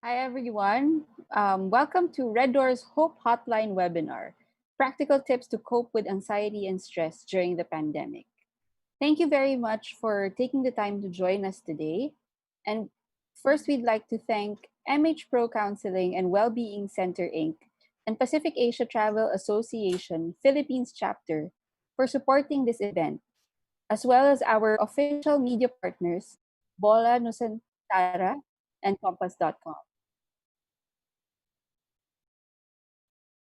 Hi, everyone. Welcome to RedDoorz HopeHotline webinar, practical tips to cope with anxiety and stress during the pandemic. Thank you very much for taking the time to join us today. And first, we'd like to thank MH Pro Counseling and Wellbeing Center, Inc. and Pacific Asia Travel Association Philippines chapter for supporting this event, as well as our official media partners, Bola Nusantara and Compass.com.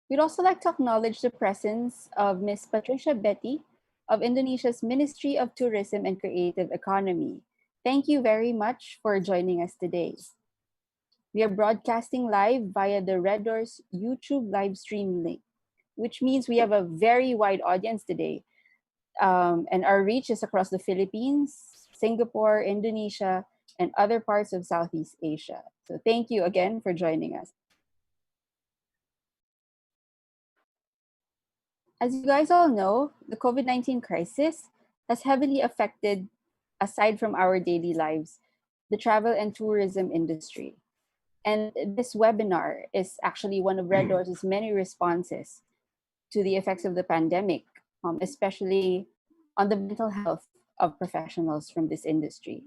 We'd also like to acknowledge the presence of Ms. Patricia Betty of Indonesia's Ministry of Tourism and Creative Economy. Thank you very much for joining us today. We are broadcasting live via the RedDoorz YouTube live stream link, which means we have a very wide audience today. And our reach is across the Philippines, Singapore, Indonesia, and other parts of Southeast Asia. So thank you again for joining us. As you guys all know, the COVID-19 crisis has heavily affected, aside from our daily lives, the travel and tourism industry. And this webinar is actually one of RedDoorz' many responses to the effects of the pandemic, especially on the mental health of professionals from this industry.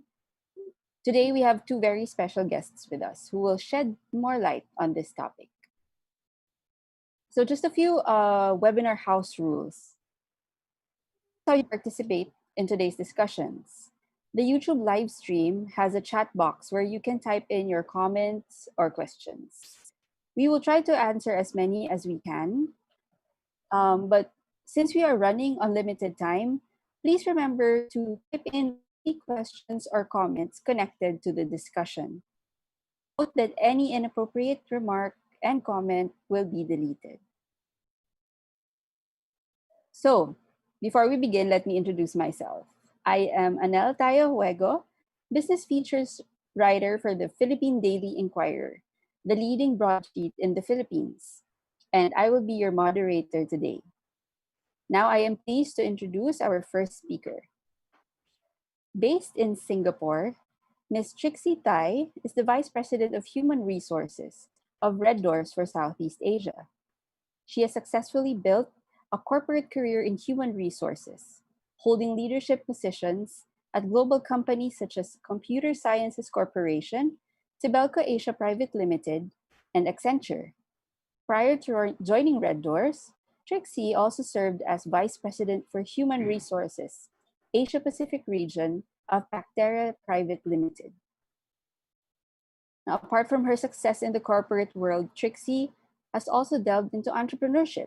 Today, we have two very special guests with us who will shed more light on this topic. So just a few webinar house rules. How you participate in today's discussions. The YouTube live stream has a chat box where you can type in your comments or questions. We will try to answer as many as we can. But since we are running on limited time, please remember to type in any questions or comments connected to the discussion. Note that any inappropriate remark and comment will be deleted. So, before we begin, let me introduce myself. I am Anel Tayo Huego, business features writer for the Philippine Daily Inquirer, the leading broadsheet in the Philippines, and I will be your moderator today. Now, I am pleased to introduce our first speaker. Based in Singapore, Ms. Trixie Tai is the Vice President of Human Resources of RedDoorz for Southeast Asia. She has successfully built a corporate career in human resources, holding leadership positions at global companies such as Computer Sciences Corporation, Tibelco Asia Private Limited, and Accenture. Prior to joining RedDoorz, Trixie also served as Vice President for Human Resources, Asia Pacific region of Pactera Private Limited. Now, apart from her success in the corporate world, Trixie has also delved into entrepreneurship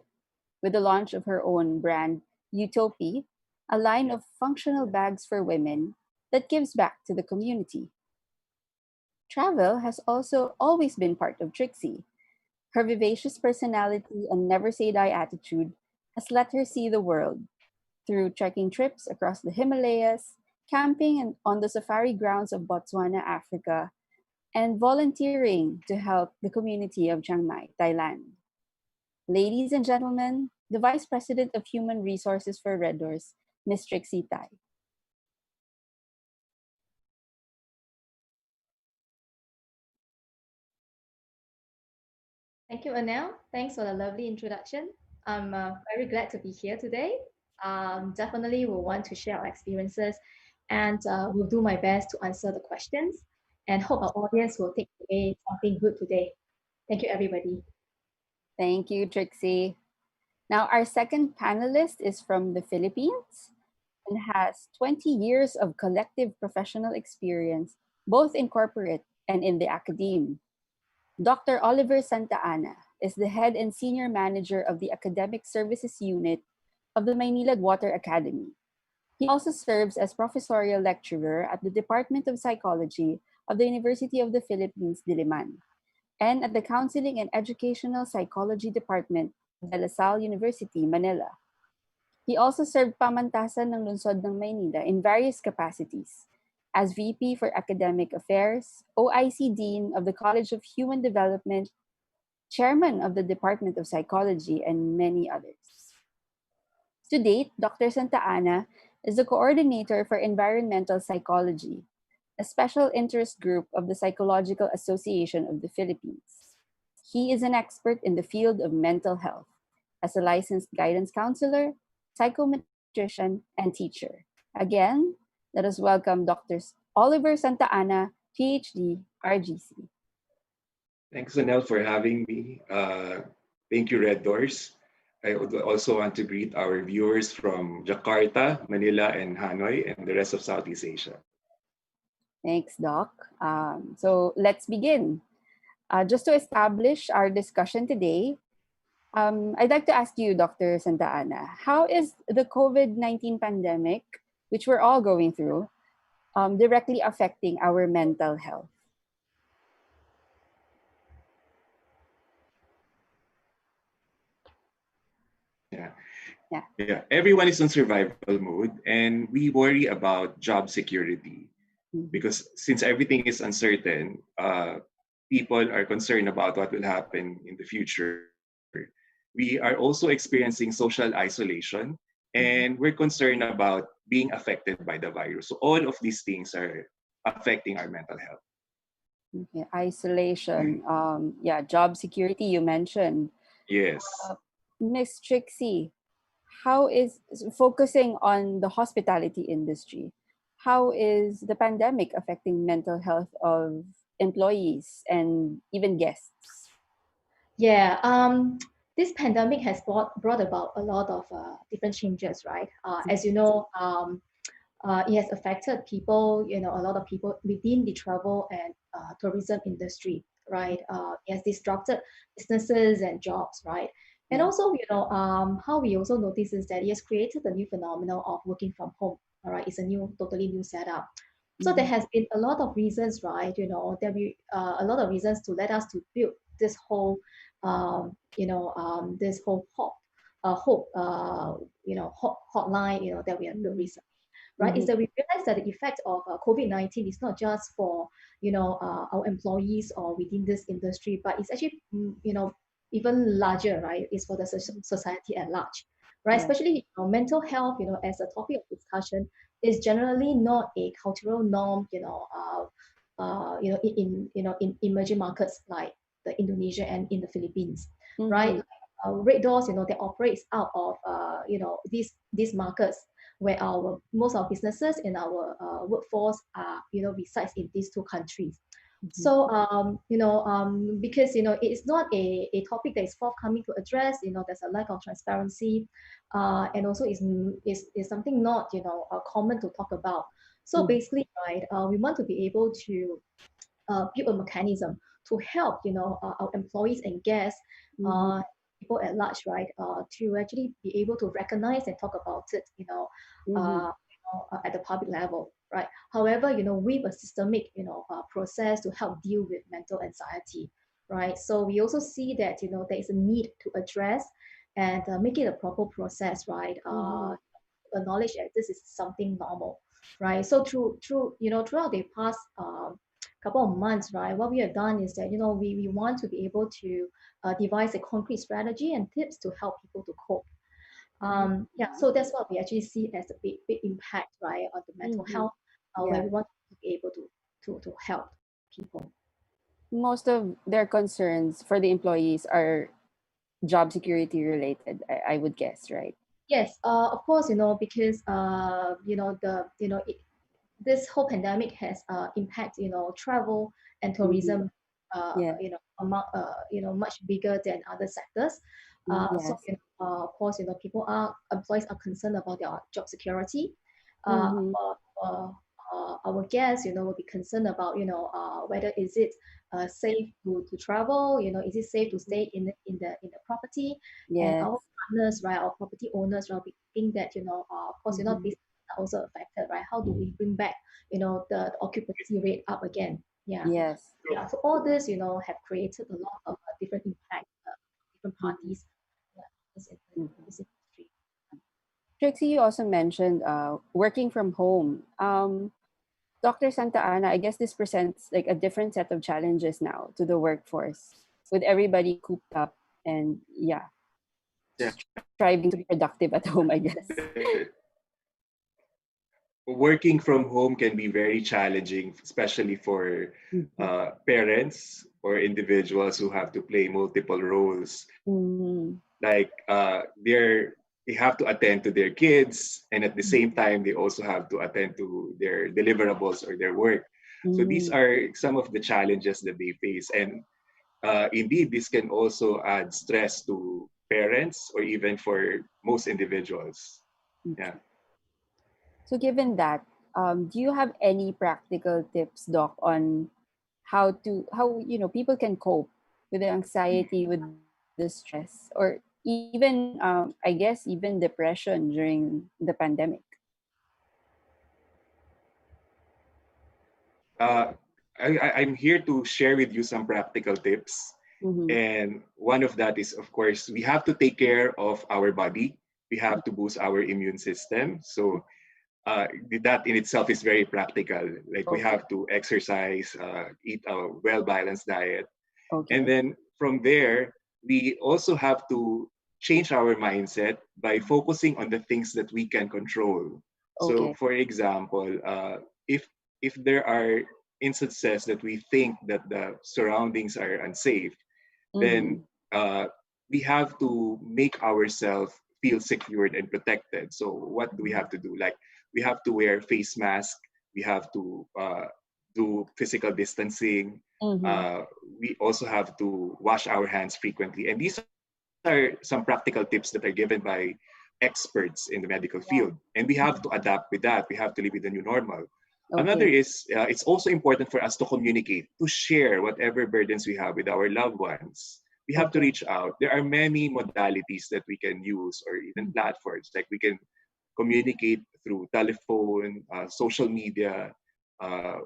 with the launch of her own brand, Utopia, a line of functional bags for women that gives back to the community. Travel has also always been part of Trixie. Her vivacious personality and never say die attitude has let her see the world through trekking trips across the Himalayas, camping on the safari grounds of Botswana, Africa, and volunteering to help the community of Chiang Mai, Thailand. Ladies and gentlemen, the Vice President of Human Resources for RedDoorz, Ms. Trixie Tai. Thank you, Anel. Thanks for the lovely introduction. I'm very glad to be here today. Definitely will want to share our experiences and will do my best to answer the questions and hope our audience will take away something good today. Thank you, everybody. Thank you, Trixie. Now, our second panelist is from the Philippines and has 20 years of collective professional experience, both in corporate and in the academe. Dr. Oliver Santa Ana is the head and senior manager of the Academic Services Unit of the Maynilad Water Academy. He also serves as professorial lecturer at the Department of Psychology of the University of the Philippines, Diliman, and at the Counseling and Educational Psychology Department of De La Salle University, Manila. He also served pamantasan ng Lungsod ng Maynila in various capacities as VP for Academic Affairs, OIC Dean of the College of Human Development, Chairman of the Department of Psychology, and many others. To date, Dr. Santa Ana is the coordinator for environmental psychology, a special interest group of the Psychological Association of the Philippines. He is an expert in the field of mental health as a licensed guidance counselor, psychometrician, and teacher. Again, let us welcome Dr. Oliver Santa Ana, PhD, RGC. Thanks, Anel, for having me. Thank you, RedDoorz. I would also want to greet our viewers from Jakarta, Manila, and Hanoi, and the rest of Southeast Asia. Thanks, Doc. So let's begin. Just to establish our discussion today, I'd like to ask you, Dr. Santa Ana, how is the COVID-19 pandemic, which we're all going through, directly affecting our mental health? Yeah. Yeah. Yeah. Everyone is on survival mode, and we worry about job security because since everything is uncertain, people are concerned about what will happen in the future. We are also experiencing social isolation, and we're concerned about being affected by the virus. So all of these things are affecting our mental health. Okay. Isolation, yeah, job security you mentioned. Yes. Miss Trixie, how is focusing on the hospitality industry? How is the pandemic affecting mental health of employees and even guests? Yeah, this pandemic has brought about a lot of different changes, right? As you know, it has affected people, a lot of people within the travel and tourism industry, right? It has disrupted businesses and jobs, right? And also, how we also notice is that it has created a new phenomenon of working from home, all right? It's a totally new setup. So there has been a lot of reasons, right? A lot of reasons to let us to build this whole, this whole hotline, that we have built recently, right? Is that we realize that the effect of COVID-19 is not just for, our employees or within this industry, but it's actually, even larger, right? It's for the society at large, right? Yeah. Especially mental health, as a topic of discussion, is generally not a cultural norm, in emerging markets like the Indonesia and in the Philippines, right? RedDoorz, that operates out of these markets where our most of our businesses and our workforce are resides in these two countries. So because it is not a topic that is forthcoming to address, there's a lack of transparency, and also is something not common to talk about. So basically, right, we want to be able to build a mechanism to help our employees and guests, people at large, right, to actually be able to recognize and talk about it, at the public level, right? However, with a systemic process to help deal with mental anxiety, right? So we also see that there is a need to address and make it a proper process, right? Acknowledge that this is something normal, right? So throughout the past couple of months, right, what we have done is that we want to be able to devise a concrete strategy and tips to help people to cope. So that's what we actually see as a big impact, right, on the mental health, where we want to be able to help people. Most of their concerns for the employees are job security related, I would guess, right? Yes, of course, because this whole pandemic has impact travel and tourism, among much bigger than other sectors. So Yes. of course employees are concerned about their job security. Our guests will be concerned about whether is it safe to travel, is it safe to stay in the property. And Yes. our partners, right, our property owners will be thinking that of course these are also affected, right? How do we bring back the occupancy rate up again? Yes. So all this have created a lot of different impact, different parties, this industry. Trixie, you also mentioned working from home. Dr. Santa Ana, I guess this presents like a different set of challenges now to the workforce, with everybody cooped up and Yeah. striving to be productive at home, I guess. working from home can be very challenging, especially for Mhm. parents or individuals who have to play multiple roles. Mhm. Like they have to attend to their kids, and at the same time, they also have to attend to their deliverables or their work. So these Mhm. are some of the challenges that they face, and indeed, this can also add stress to parents or even for most individuals. Yeah. Okay. So given that, do you have any practical tips, Doc, on how people can cope with the anxiety, with the stress, or even I guess even depression during the pandemic? Uh, I'm here to share with you some practical tips. Mm-hmm. And one of that is, of course, we have to take care of our body. We have to boost our immune system. So that in itself is very practical. Like we Okay. have to exercise, eat a well balanced diet. And Okay. then from there, we also have to change our mindset by focusing on the things that we can control. So, Okay. for example, if there are instances that we think that the surroundings are unsafe, then Mm-hmm. uh, we have to make ourselves feel secured and protected. So, what do we have to do? Like, we have to wear face mask. We have to do physical distancing. Mm-hmm. Uh, we also have to wash our hands frequently. And these are some practical tips that are given by experts in the medical field. And we have to adapt with that. We have to live with the new normal. Another Okay. is it's also important for us to communicate, to share whatever burdens we have with our loved ones. We have to Okay. reach out. There are many modalities that we can use or even platforms. Like we can communicate through telephone, social media.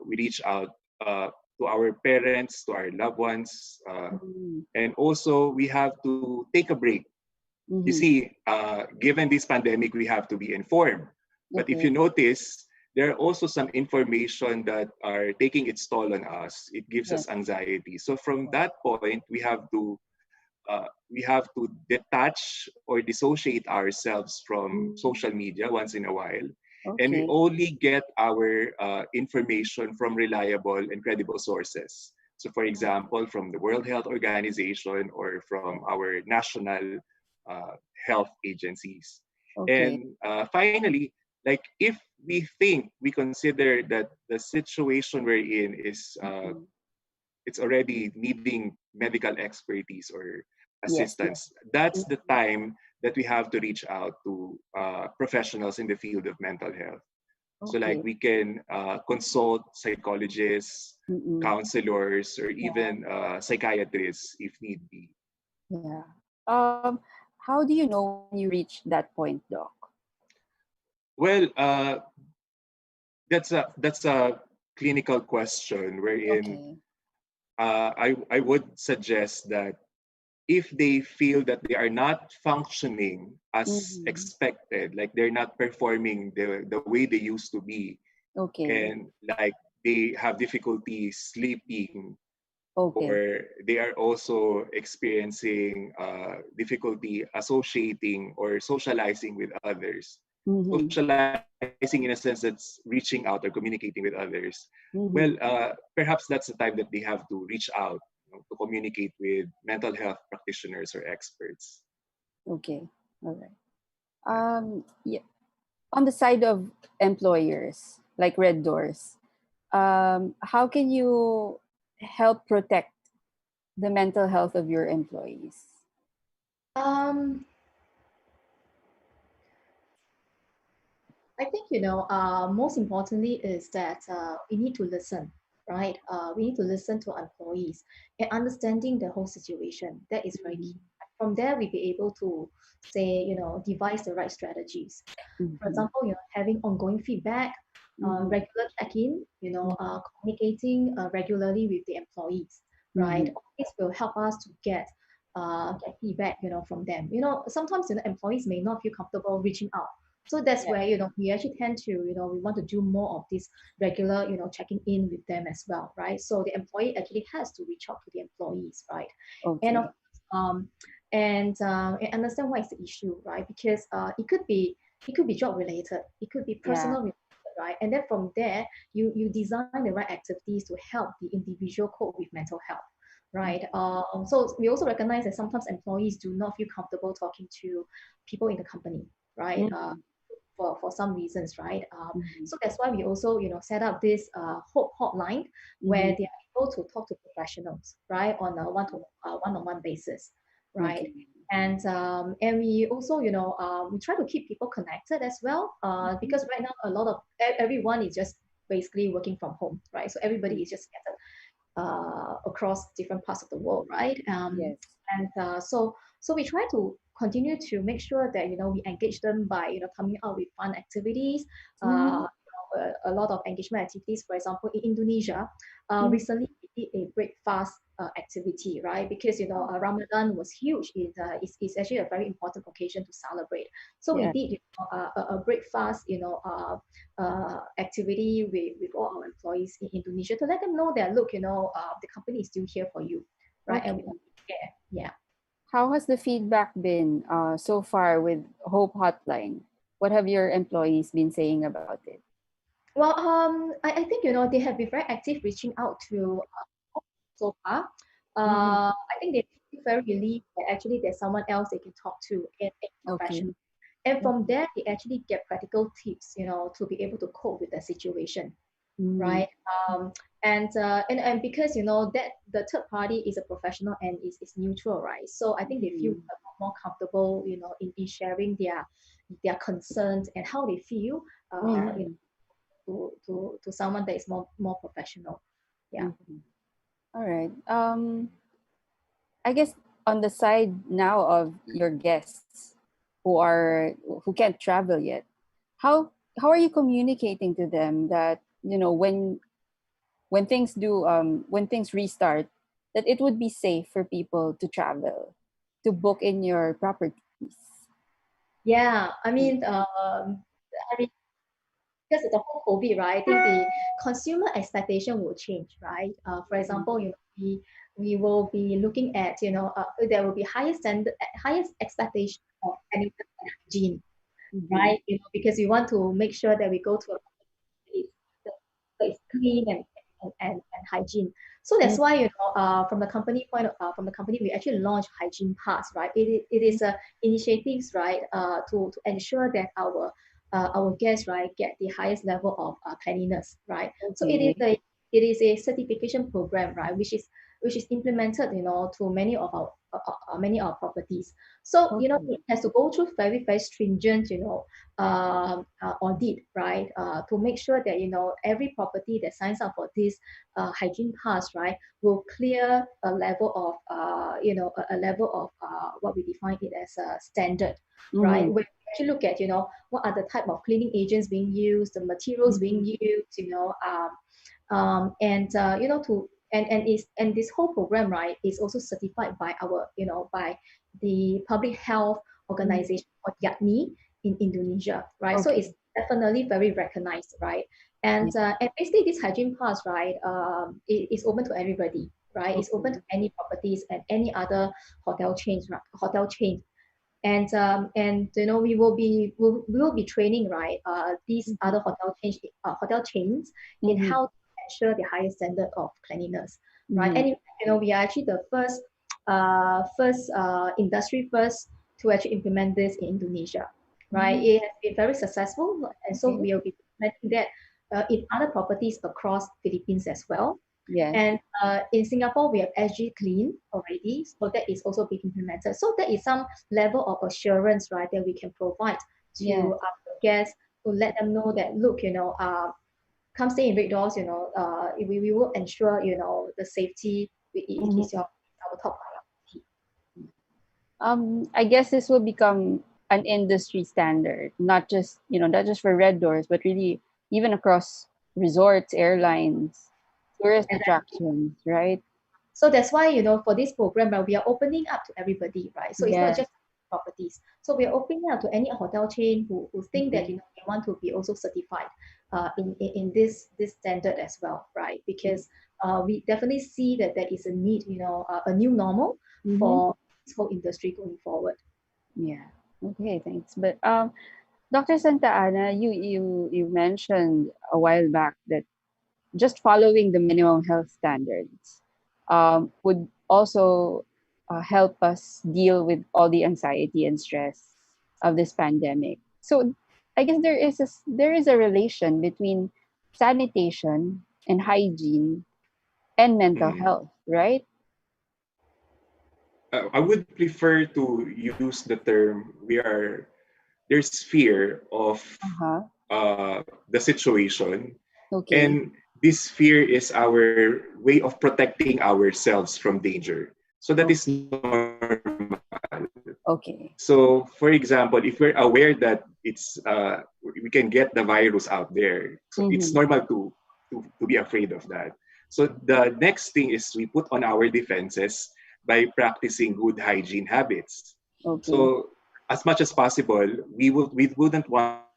We reach out to our parents, to our loved ones. Mm-hmm. And also, we have to take a break. You Mm-hmm. see, given this pandemic, we have to be informed. But if you Okay. notice, there are also some information that are taking its toll on us. It gives Yes. us anxiety. So from that point, we have to detach or dissociate ourselves from Mm. social media once in a while, and we Okay. only get our information from reliable and credible sources. So, for example, from the World Health Organization or from our national health agencies. Okay. And finally, like if we think we consider that the situation we're in is Mhm. it's already needing medical expertise or Yes. Yes. assistance, that's the Mhm. time that we have to reach out to professionals in the field of mental health. So, like, Okay. we can consult psychologists, Mm-mm. counselors, or Yeah. even psychiatrists if need be. Yeah. How do you know when you reach that point, Doc? Well, that's a clinical question wherein Okay. I would suggest that if they feel that they are not functioning as Mm-hmm. expected, like they're not performing the way they used to be, Okay. and like they have difficulty sleeping, Okay. or they are also experiencing difficulty associating or socializing with others. Mm-hmm. Socializing in a sense that's reaching out or communicating with others. Well, Mm-hmm. perhaps that's the time that they have to reach out, to communicate with mental health practitioners or experts. Okay. All right. Yeah. Yeah. On the side of employers like Red Doors, how can you help protect the mental health of your employees? Um, I think, most importantly is that we need to listen, right? We need to listen to employees and understanding the whole situation. That is very key. Mhm. From there, we be able to say, devise the right strategies. For Mhm. example, having ongoing feedback, Mhm. regular check-in, Mhm. communicating regularly with the employees, right? Mhm. All this will help us to get feedback, from them. Sometimes employees may not feel comfortable reaching out. So that's Yeah. where, we actually tend to, we want to do more of this regular, checking in with them as well, right? So the employee actually has to reach out to the employees, right? And of Okay. um, and understand what is the issue, right? Because it could be job related, it could be Yeah. personal related, right? And then from there, you design the right activities to help the individual cope with mental health, right? So we also recognize that sometimes employees do not feel comfortable talking to people in the company, right? For some reasons, right? So that's why we also, set up this Hope Hotline where they are able to talk to professionals, right, on a one-on-one basis, right? Okay. And we also, we try to keep people connected as well, because right now a lot of everyone is just basically working from home, right? So everybody is just scattered across different parts of the world, right? Yes. And so we try to continue to make sure that we engage them by coming out with fun activities, a lot of engagement activities. For example, in Indonesia, recently we did a breakfast activity, right? Because Ramadan was huge. It's actually a very important occasion to celebrate. So we Yeah. did a breakfast, activity with all our employees in Indonesia to let them know that look, the company is still here for you, right? And we Okay. care. Yeah. How has the feedback been so far with Hope Hotline? What have your employees been saying about it? Well, I think they have been very active reaching out to so far. I think they feel very relieved that actually there's someone else they can talk to in a Okay. professional. And from there, they actually get practical tips, to be able to cope with the situation, Mm. right? And because that the third party is a professional and is neutral, right? So I think they feel a lot more comfortable, in sharing their concerns and how they feel, Mm. to someone that is more professional. Yeah. Mhm. All right. I guess on the side now of your guests who can't travel yet, how how are you communicating to them that when things restart, that it would be safe for people to travel, to book in your properties? Yeah. I Mm. mean, because of the whole COVID, right? I think the consumer expectation will change, right? For example, we will be looking at, there will be highest expectation of cleanliness and hygiene, Mhm. right? Because we want to make sure that we go to a place that is clean and hygiene. So that's Mhm. why, from the company, we actually launched Hygiene Pass, right? It is a initiatives, right, to ensure that our guests, right, get the highest level of cleanliness, right? So Okay. it is a certification program, right, which is implemented, to many of our properties. So Okay. it has to go through very very stringent, audit, right, to make sure that every property that signs up for this hygiene pass, right, will clear a level of a level of what we define it as a standard, right? Mhm. When we actually look at what are the type of cleaning agents being used, the materials being Mhm. used, and to and this whole program, right, is also certified by by the public health Mhm. organization called YAPNI in Indonesia, right? So Okay. it's definitely very recognized, right? Yeah. And basically this hygiene pass, right, it is open to everybody, right? It's open to Okay. any properties and any other hotel chains, right? Hotel chain. And we will be training, right, these Mhm. other hotel chains in Mhm. how to ensure the highest standard of cleanliness, right? Mhm. And we are actually the first industry first to actually implement this in Indonesia, right? Mhm. It has been very successful, and so Okay. we will be implementing that in other properties across Philippines as well. Yes. And in Singapore, we have SG Clean already, so that is also being implemented. So that is some level of assurance, right, that we can provide Yes. to our guests to let them know that look, come stay in RedDoorz, we will ensure the safety is Mhm. our top priority. I guess this will become an industry standard, not just for Red Doors, but really even across resorts, airlines, tourist attractions, right? So that's why, for this program, right, we are opening up to everybody, right? So it's not Yes. just properties. So we are opening up to any hotel chain who think that, Mhm. they want to be also certified in this standard as well, right? Because we definitely see that there is a need, a new normal Mhm. for this whole industry going forward. Yeah. Okay, thanks. But Dr. Santa Ana, you mentioned a while back that just following the minimum health standards would also help us deal with all the anxiety and stress of this pandemic. So I guess there is a relation between sanitation and hygiene and mental Mm. health, right? I would prefer to use the term there's fear of Uh-huh. the situation, Okay. and this fear is our way of protecting ourselves from danger. So that is Okay. normal. Okay. So, for example, if we're aware that we can get the virus out there, so it's Mm-hmm. normal to be afraid of that. So the next thing is we put on our defenses by practicing good hygiene habits. Okay. So as much as possible, we wouldn't want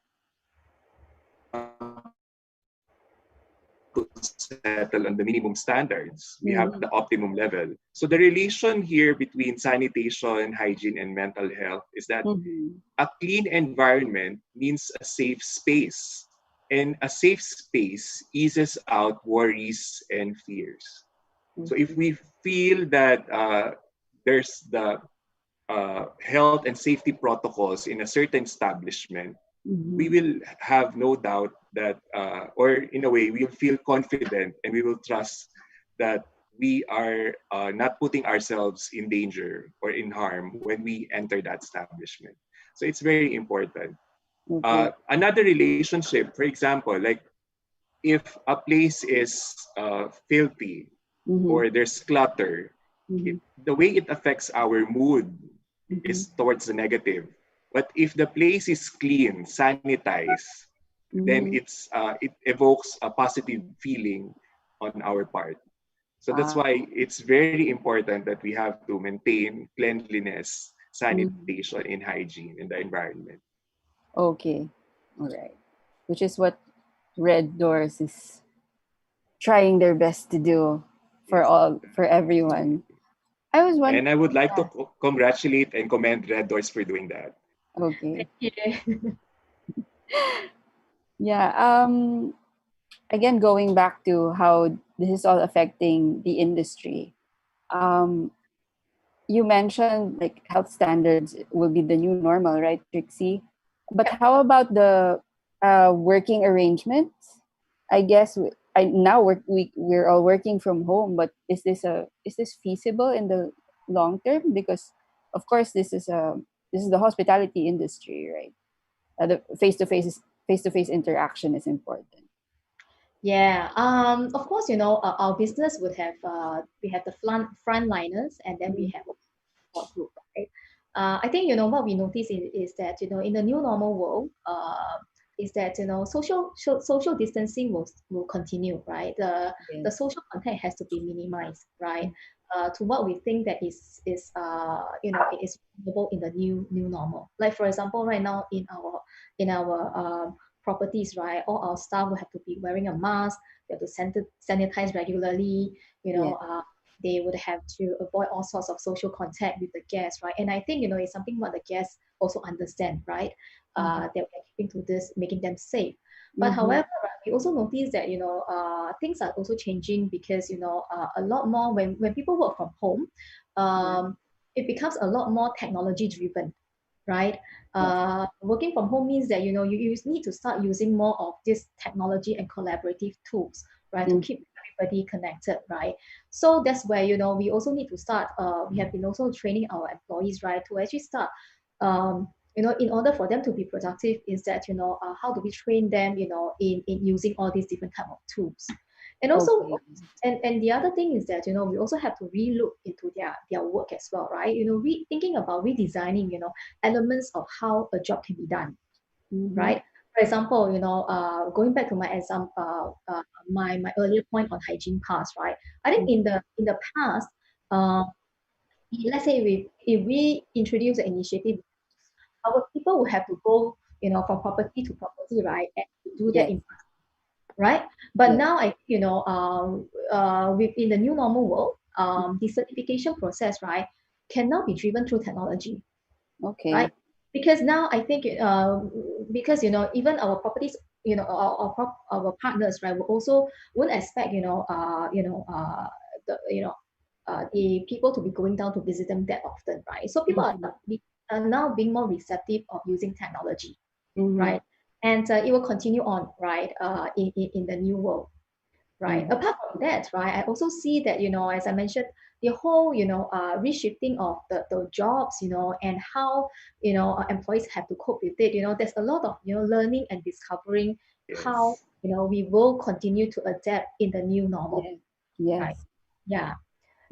to settle on the minimum standards. We have the optimum level. So the relation here between sanitation, Mm-hmm. hygiene, and mental health is that a clean environment means a safe space, Mm-hmm. and a safe space eases out worries and fears. So if we feel that there's Okay. the health and safety protocols in a certain establishment, we will Mm-hmm. have no doubt that, or in a way, we'll feel confident and we will trust that we are not putting ourselves in danger or in harm when we enter that establishment. So it's very important. Okay. Another relationship, for example, like if a place is filthy Mm-hmm. or there's clutter, Mm-hmm. the way it affects our mood Mm-hmm. is towards the negative. But if the place is clean, sanitized, then Mm-hmm. it evokes a positive feeling on our part. So that's Ah. why it's very important that we have to maintain cleanliness, Mm-hmm. sanitation, and hygiene in the environment. Okay. All right. Which is what Red Doors is trying their best to do Yes. for everyone. I was one. And I would like to Yeah. congratulate and commend Red Doors for doing that. Okay. Yeah. Yeah. Again, going back to how this is all affecting the industry. Um, you mentioned like health standards will be the new normal, right, Trixie? But how about the working arrangements? I guess now we're all working from home, but is this feasible in the long term? Because of course this is the hospitality industry, right? The face to face interaction is important. Yeah, of course, our business would have we have the frontliners, and then we Mhm. have a support group, right? I think what we notice is that in the new normal world, is that social distancing will continue, right? The Yes. social contact has to be minimized, right? To what we think that is it is reasonable in the new normal. Like for example, right now in our properties, right? All our staff will have to be wearing a mask. They have to sanitize regularly. You know, Yes. they would have to avoid all sorts of social contact with the guests, right? And I think it's something what the guests also understand, right? Mm-hmm. That we're keeping to this, making them safe. But Mm-hmm. however, right, we also notice that things are also changing because a lot more when people work from home, Yeah. it becomes a lot more technology driven, right? Yes. Working from home means that you need to start using more of this technology and collaborative tools, right, to Mm-hmm. keep everybody connected, right? So that's where we also need to start. We have been also training our employees, right, to actually start. In order for them to be productive, is that how do we train them, in using all these different type of tools, and also Okay. and the other thing is that we also have to relook into their work as well, right? Thinking about redesigning elements of how a job can be done, Mm-hmm. right? For example, going back to my example, my earlier point on hygiene pass, right? I think Mm-hmm. in the past, uh, let's say if we introduce an initiative, our people will have to go, from property to property, right, and to do that Yes. in right? But Yes. now I think, within the new normal world, the certification process, right, cannot be driven through technology, right? Okay. because now I think because even our properties, our partners, right, will also won't expect the people to be going down to visit them that often, right? So people are now being more receptive of using technology, right? And it will continue on, right, in the new world, right? Apart from that, right, I also see that, as I mentioned, the whole, reshifting of the jobs, and how, employees have to cope with it. There's a lot of, learning and discovering how, Yes. we will continue to adapt in the new normal, right? Yes. Yeah.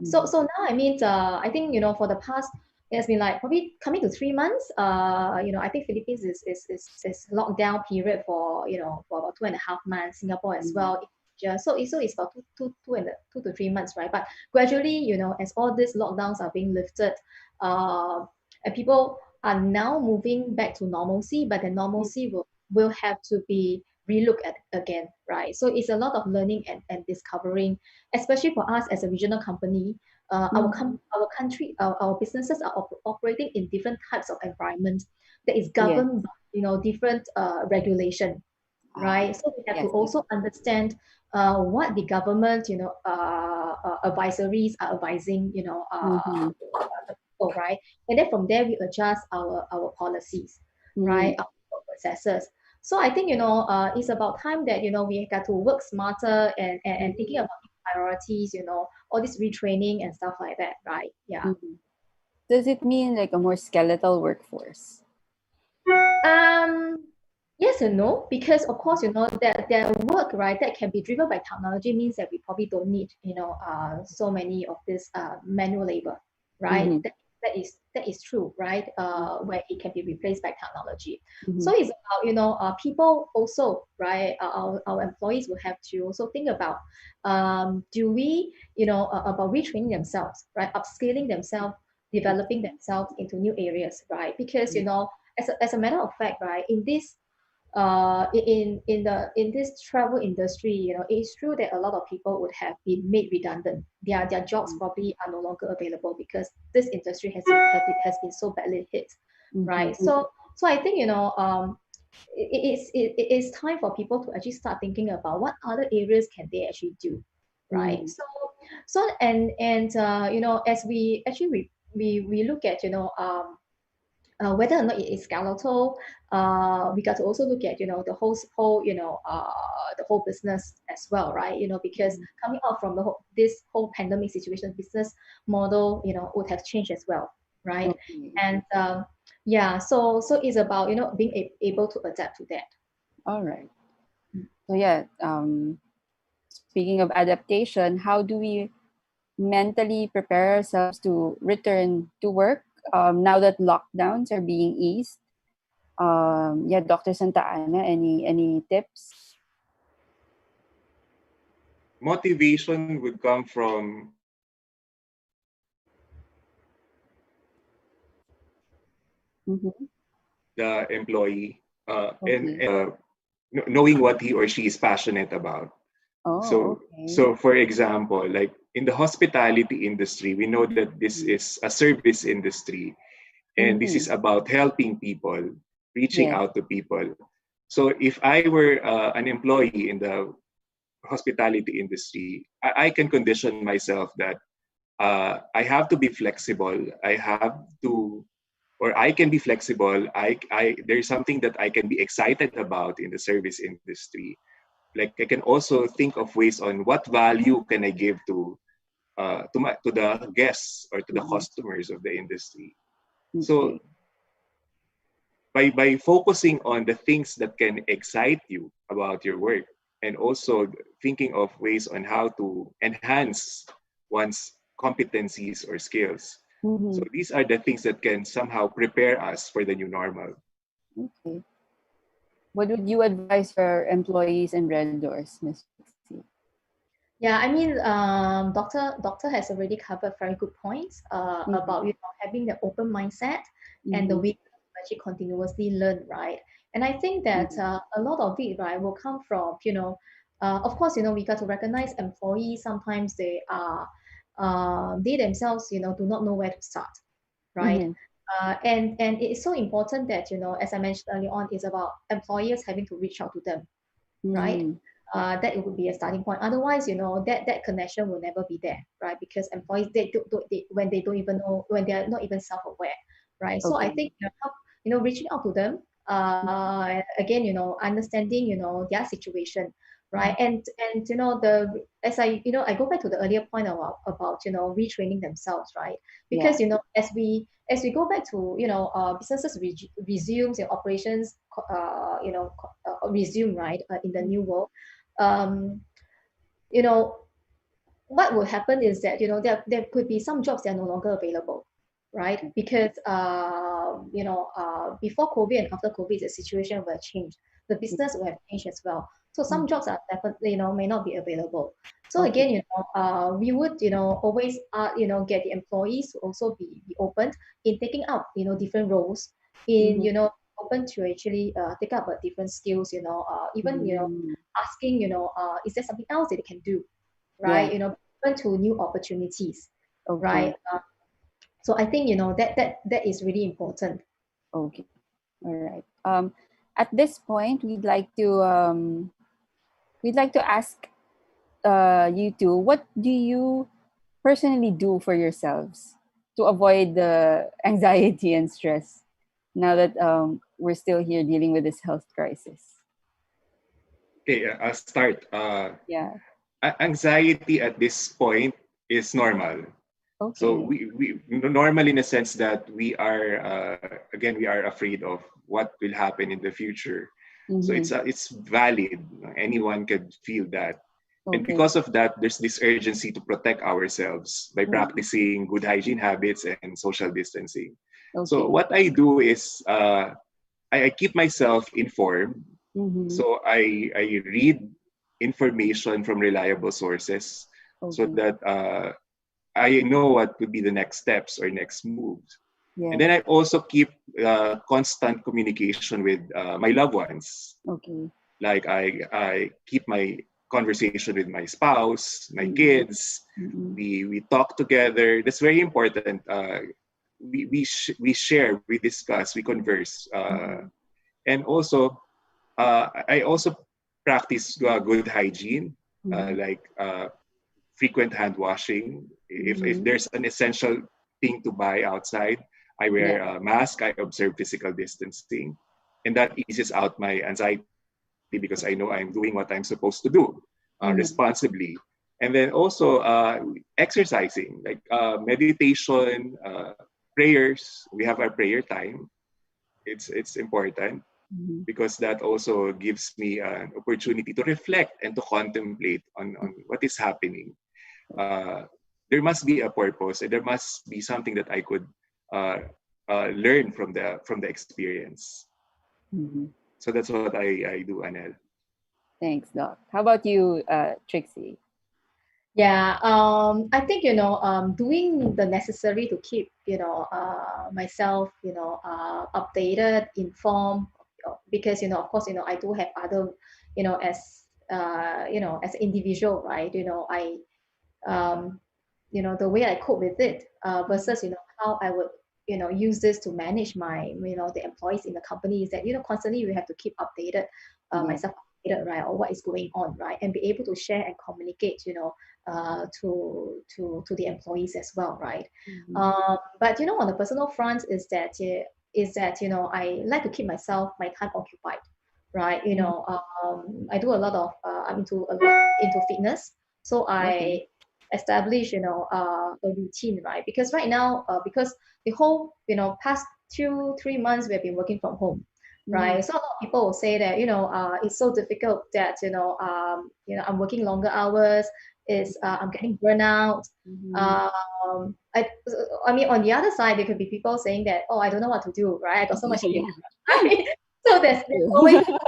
So now, I mean, I think, for the past, it has been like probably coming to 3 months. I think Philippines is lockdown period for, for about 2.5 months, Singapore as well. Yeah, so it's about 2 to 3 months, right? But gradually, as all these lockdowns are being lifted, and people are now moving back to normalcy, but the normalcy will have to be relooked at again, right? So it's a lot of learning and discovering, especially for us as a regional company. Our country, our businesses are operating in different types of environments that is Yes. governed by, different regulation, right? So we have to Yes. also understand what the government, advisories are advising, the people, right? And then from there we adjust our policies, right? Our processes. So I think, it's about time that, we got to work smarter and thinking about priorities, all this retraining and stuff like that, right? Yeah. Does it mean like a more skeletal workforce? Um, yes and no, because of course, that their work, right, that can be driven by technology means that we probably don't need, so many of this manual labor, right? That is true, right? Where it can be replaced by technology. So it's about, people also, right? Our employees will have to also think about, do we, about retraining themselves, right? Upscaling themselves, developing themselves into new areas, right? Because, as a matter of fact, right, in this in this travel industry, it's true that a lot of people would have been made redundant. Their jobs probably are no longer available because this industry has been so badly hit, right? So I think, it is time for people to actually start thinking about what other areas can they actually do, right? So as we actually we look at, whether or not it is skeletal, we got to also look at, the whole business as well, right? Because coming out from this whole pandemic situation, business model, would have changed as well, right? And yeah, so it's about, being able to adapt to that. All right. So yeah, speaking of adaptation, how do we mentally prepare ourselves to return to work now that lockdowns are being eased? Yeah, Dr. Santa Ana, any tips? Motivation would come from the employee and Okay. knowing what he or she is passionate about. Oh, So, okay. so for example, like in the hospitality industry, we know that this is a service industry, and this is about helping people, reaching Yes. out to people. So, if I were an employee in the hospitality industry, I can condition myself that I have to be flexible. I have to, or I can be flexible. There's something that I can be excited about in the service industry. Like I can also think of ways on what value can I give to the guests or to the customers of the industry. So Okay. by focusing on the things that can excite you about your work, and also thinking of ways on how to enhance one's competencies or skills. So these are the things that can somehow prepare us for the new normal. Okay. What would you advise your employees in RedDoorz, Miss Trixie? Yeah, I mean, doctor has already covered very good points about, having the open mindset and the willingness to actually continuously learn, right? And I think that a lot of it, right, will come from, of course, we got to recognize employees. Sometimes they themselves, do not know where to start, right? And it is so important that, as I mentioned earlier on, is about employers having to reach out to them, right? Mm. That it would be a starting point. Otherwise, that connection will never be there, right? Because employees, when they don't even know, when they're not even self-aware, right? So I Okay. think, reaching out to them, again, understanding, their situation, right? And as I go back to the earlier point about retraining themselves, right? Yeah. Because as we go back to businesses resumes their operations, resume, right, in the new world. um, you know, what will happen is that there could be some jobs that are no longer available, right? Because before COVID and after COVID, the situation will change. The business will have changed as well. So some jobs are definitely may not be available. So Okay. again, we would always get the employees to also be open in taking up different roles, in Mm-hmm. open to actually take up different skills. Even Mm. asking is there something else that they can do, Yeah. right? Open to new opportunities, right? Okay. So I think that is really important. Okay. All right. At this point, we'd like to ask you two, what do you personally do for yourselves to avoid the anxiety and stress now that we're still here dealing with this health crisis? Okay, I'll start. Yeah. Anxiety at this point is normal. So Okay. we normal in a sense that we are again we are afraid of what will happen in the future. So Mm-hmm. it's valid. Anyone can feel that, and Okay. because of that, there's this urgency to protect ourselves by Mm. practicing good hygiene habits and social distancing. So Okay. what I do is I keep myself informed. Mm-hmm. So I read information from reliable sources so Okay. that I know what would be the next steps or next moves. And then Yes. I also keep constant communication with my loved ones. Okay. Like I keep my conversation with my spouse, my Mm-mm. kids. Mm-mm. We talk together. That's very important. We share, we discuss, we converse, Mm-mm. and also I also practice good hygiene, Mm-hmm. like frequent hand washing. If Mm-hmm. there's an essential thing to buy outside, I Yeah. wear a mask. I observe physical distancing, and that eases out my anxiety because I know I'm doing what I'm supposed to do Mm-hmm. responsibly. And then also exercising, like meditation, prayers. We have our prayer time. It's important Mm-hmm. because that also gives me an opportunity to reflect and to contemplate on what is happening. Uh, there must be a purpose, and there must be something that I could uh, learn from the experience. Mm-hmm. So that's what I do, Anel. Thanks, Doc. How about you, Trixie? Yeah, I think doing the necessary to keep myself updated, informed, because of course I do have other as an individual, right? I the way I cope with it versus how I would use this to manage my the employees in the company, is that constantly we have to keep updated, Yeah. myself updated, right, or what is going on, right, and be able to share and communicate to the employees as well, right. Mm-hmm. But on the personal front is that I like to keep my time occupied, right. I do a lot of I'm into a lot into fitness, so Okay. I establish a routine, right, because right now because the whole past 2-3 months we have been working from home, Mm-hmm. right. So a lot of people will say that it's so difficult that I'm working longer hours, is I'm getting burnout. Mm-hmm. um I, I mean, on the other side there could be people saying that, oh, I don't know what to do, right, I got so much to do. Yeah. Right? So there's always True.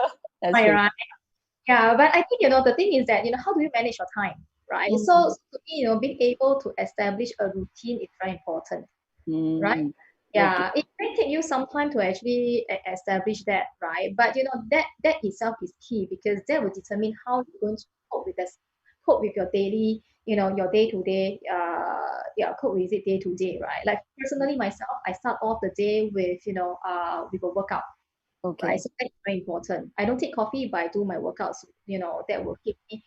That's my true. right. Yeah, but I think the thing is that how do you manage your time, right? So Mm-hmm. to me, being able to establish a routine is very important, right? Mm-hmm. Okay. Yeah, it may take you some time to actually establish that, right? But that itself is key, because that will determine how you're going to cope with this, cope with your daily your day-to-day code visit day to day, right? Like personally myself, I start off the day with with a workout, right? Okay. So that's very important. I don't take coffee, but I do my workouts, that will keep me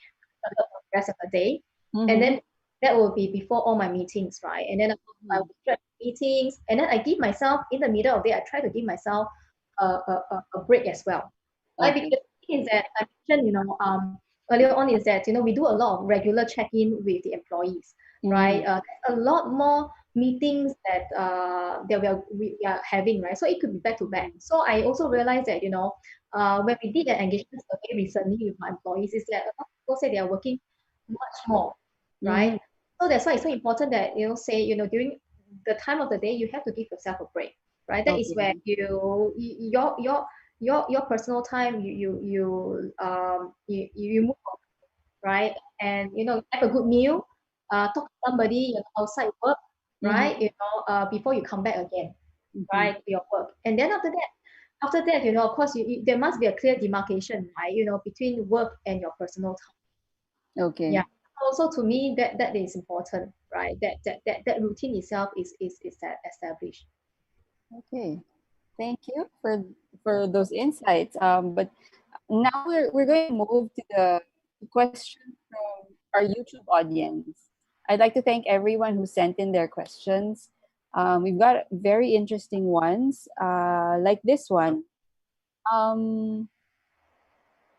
alert for the rest of the day. And Mm-hmm. then that will be before all my meetings, right? And then I will stretch meetings, and then I give myself in the middle of the day. I try to give myself a break as well, right? Okay. Because the thing is that I mentioned, earlier on is that we do a lot of regular check-in with the employees, right? Mm-hmm. A lot more meetings that we are having, right? So it could be back to back. So I also realized that when we did an engagement survey recently with my employees, is that a lot of people say they are working much more, Mm-hmm. right? So that's why it's so important that during the time of the day you have to give yourself a break, right? That is where Okay. your personal time you move on, right? And have a good meal, talk to somebody outside work, Mm-hmm. right? Before you come back again, Mm-hmm. right, to your work. And then after that, of course, there must be a clear demarcation, right? Between work and your personal time. Yeah. Okay. Also, to me, that is important, right? That routine itself is that established. Okay. Thank you for those insights. But now we're going to move to the question from our YouTube audience. I'd like to thank everyone who sent in their questions. We've got very interesting ones, like this one. Um,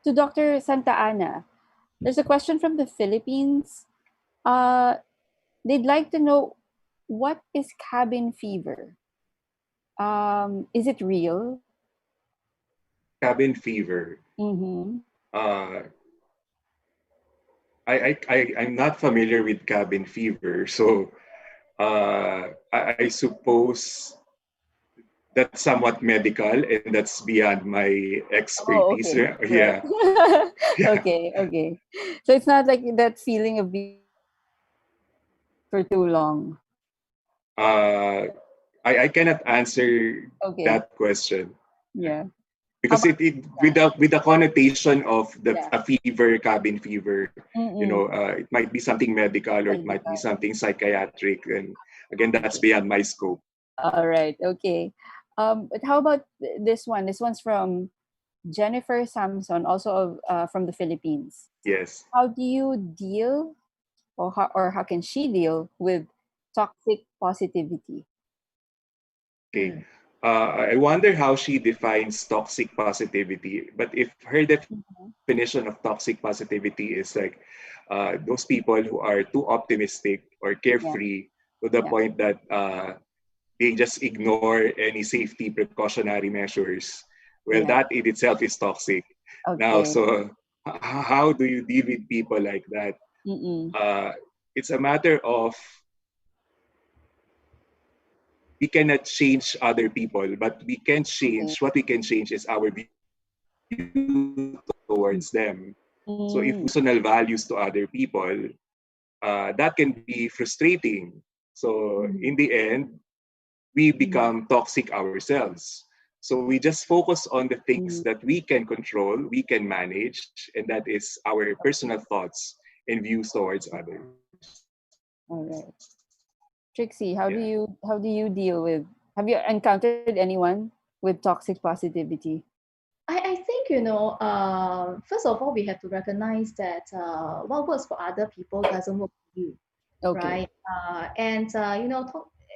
to Dr. Santa Ana, there's a question from the Philippines. Uh, they'd like to know, what is cabin fever? Is it real? Cabin fever. Mm-hmm. Uh, I'm not familiar with cabin fever, so I suppose that's somewhat medical and that's beyond my Oh, expertise. okay. Right. Yeah, yeah. Okay, okay. So it's not like that feeling of being for too long. Uh, I cannot answer Okay. that question Yeah. How because about it yeah. with the connotation of Yeah. a fever, cabin fever, Mm-mm. it might be something medical or it might be Medical. something psychiatric, and again, that's Okay. beyond my scope. All right. Okay. But how about this one? This one's from Jennifer Samson, also from the Philippines. Yes. How do you deal, or how can she deal with toxic positivity? Okay. Mm. I wonder how she defines toxic positivity. But if her Mhm. definition of toxic positivity is like those people who are too optimistic or Yeah. carefree to the Yeah. point that they just ignore any safety precautionary measures, well, Yeah. that in itself is toxic. Now, Okay. so how do you deal with people like that? Mm-mm. Uh, it's a matter of we cannot change other people, but we can Okay. change. What we can change is our view towards them. So if Mm. personal values to other people, that can be frustrating. So Mm. in the end, we Mm. become toxic ourselves. So we just focus on the things Mm. that we can control, we can manage, and that is our personal thoughts and views towards others. All right. Trixie, Yeah. how do you deal with, have you encountered anyone with toxic positivity? I think, first of all, we have to recognize that what works for other people doesn't work for you, Okay. right?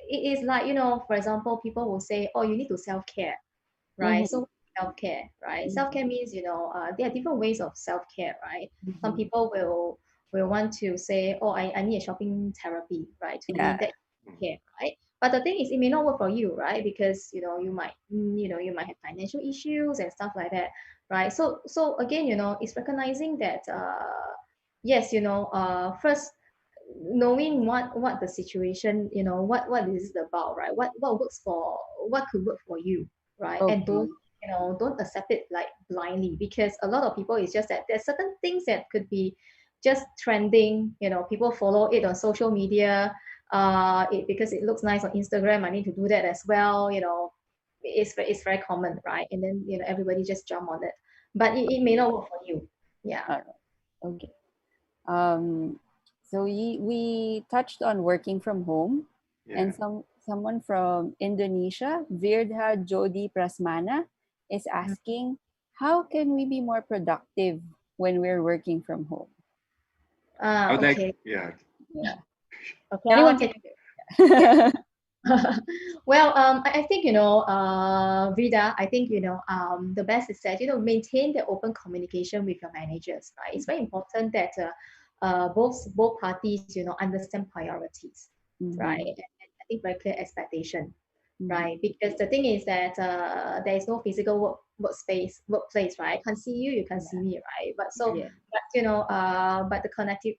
It is like, for example, people will say, oh, you need to self-care, right? Mm-hmm. So self-care, right? Mm-hmm. Self-care means, there are different ways of self-care, right? Some Mm-hmm. people will want to say, oh, I need a shopping therapy, right? To me, Yeah. that care, right? But the thing is, it may not work for you, right? Because you might have financial issues and stuff like that, right? So again, it's recognizing that yes, first knowing what the situation, what is it about, right? What could work for you, right? And Okay. don't accept it like blindly, because a lot of people, it's just that there's certain things that could be just trending, people follow it on social media, because it looks nice on Instagram, I need to do that as well, it's very common, right? And then everybody just jump on it, but it may not work for you. Yeah. All right. Okay. Um, So we touched on working from home, Yeah. and someone from Indonesia, Virdha Jodi Prasmana, is asking, how can we be more productive when we're working from home? I would like, Okay. yeah. Yeah. Okay, Anyone I'll can take it. Yeah. do Well, I think, Vida, I think, the best is that, maintain the open communication with your managers, right? It's very important that both parties, understand priorities, right? Mhm, And I think very clear expectation, mhm. right? Because the thing is that there is no physical workplace, right? I can't see you, you can see me, right? But so, Yeah. but the connective,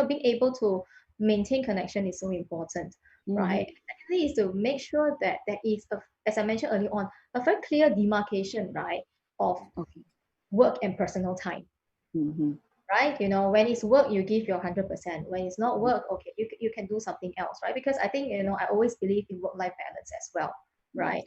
being able to maintain connection is so important, right? Mhm. Secondly is to make sure that there is, as I mentioned earlier on, a very clear demarcation, right, of Okay. work and personal time, Mhm. right? When it's work, you give your 100%. When it's not work, okay, you can do something else, right? Because I think, I always believe in work-life balance as well, Yes. right?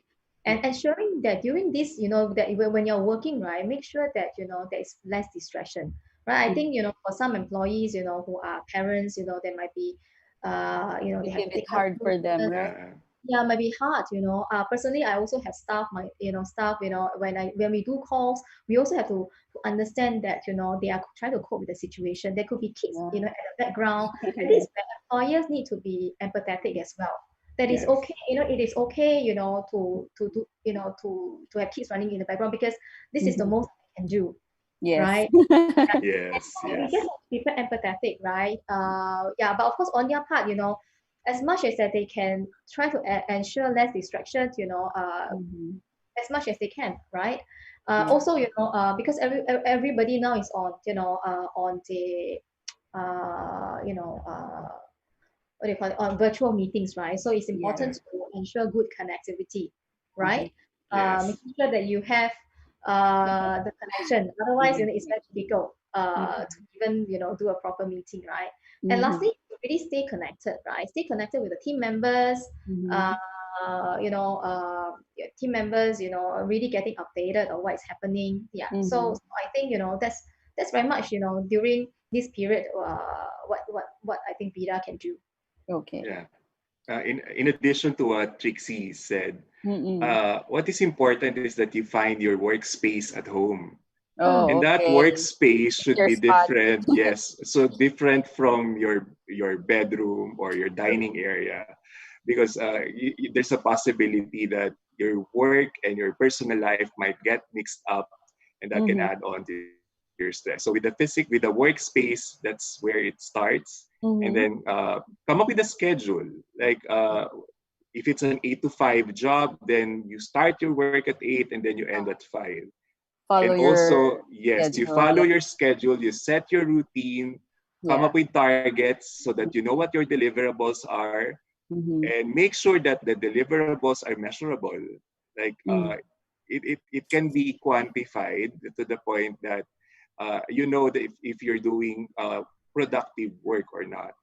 And ensuring that during this, that when you're working, right, make sure that, there is less distraction, right? I Mhm. think, for some employees, who are parents, they might be, they Make have it a to bit take care of hard for them, children. right? Yeah. Yeah, might be hard. Personally, I also have staff, when we do calls, we also have to understand that, they are trying to cope with the situation. There could be kids, Yeah. at the background. And this employers need to be empathetic as well. That is Yes. okay, it is okay, to do, to have kids running in the background, because this is the Mhm. most I can do, Yes. right? Yes. We just Yes. have to be very empathetic, right? Yeah, but of course, on their part, as much as that they can try to ensure less distractions, Mhm. as much as they can, right? Yeah. Also, because everybody now is on, on the, you know, what do you call it, on virtual meetings, right? So it's Yeah. important to ensure good connectivity, Uh-huh. right? Yes. Making sure that you have the connection. Otherwise, Mhm. it's very difficult to Mhm. even, do a proper meeting, right? And Mhm. lastly, really stay connected, right? Stay connected with the team members, uh, Mhm. your team members, really getting updated on what is happening. Yeah. So, Mhm. so I think, that's very much, during this period, what I think Vida can do. Okay. Yeah. In addition to what Trixie said, Mm-mm. what is important is that you find your workspace at home. And Oh, that okay. workspace It's should your be spot. different, yes. So different from your bedroom or your dining area, because there's a possibility that your work and your personal life might get mixed up, and that can Mhm. add on to your stress. So with the workspace, that's where it starts, and then Mhm. come up with a schedule. Like if it's an 8 to 5 job, then you start your work at 8 and then you end at 5. And Follow your also, yes, you schedule. follow Yeah. your schedule, you set your routine, come Yeah. up with targets so that you know what your deliverables are, Mhm. and make sure that the deliverables are measurable. Like Mhm. it can be quantified to the point that you know that if you're doing productive work or not.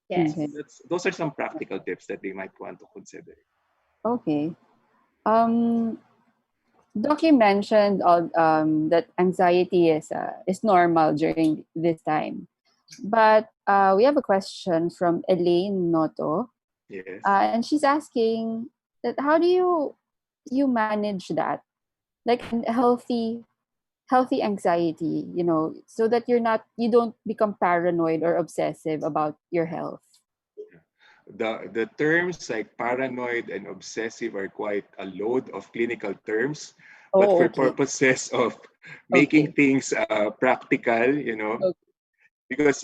So Okay. Yes. those are some practical tips that they might want to consider. Okay. Um, Doc, you mentioned that anxiety is normal during this time, but we have a question from Elaine Noto, Yes. and she's asking that how do you manage that, like healthy anxiety, so that you don't become paranoid or obsessive about your health. The terms like paranoid and obsessive are quite a load of clinical terms, but Oh, for okay. purposes of making Okay. things practical, Okay. because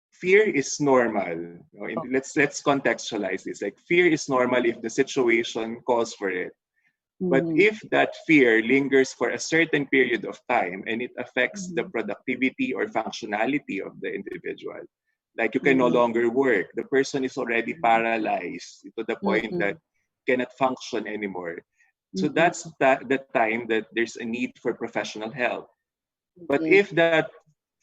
fear is normal. Okay. Let's contextualize this. Like fear is normal if the situation calls for it. But Mm-hmm. if that fear lingers for a certain period of time and it affects the Mm-hmm. productivity or functionality of the individual, like you can no Mm-hmm. longer work, the person is already paralyzed to the point Mm-hmm. that cannot function anymore. So Mm-hmm. that's the time that there's a need for professional help. But Okay. if that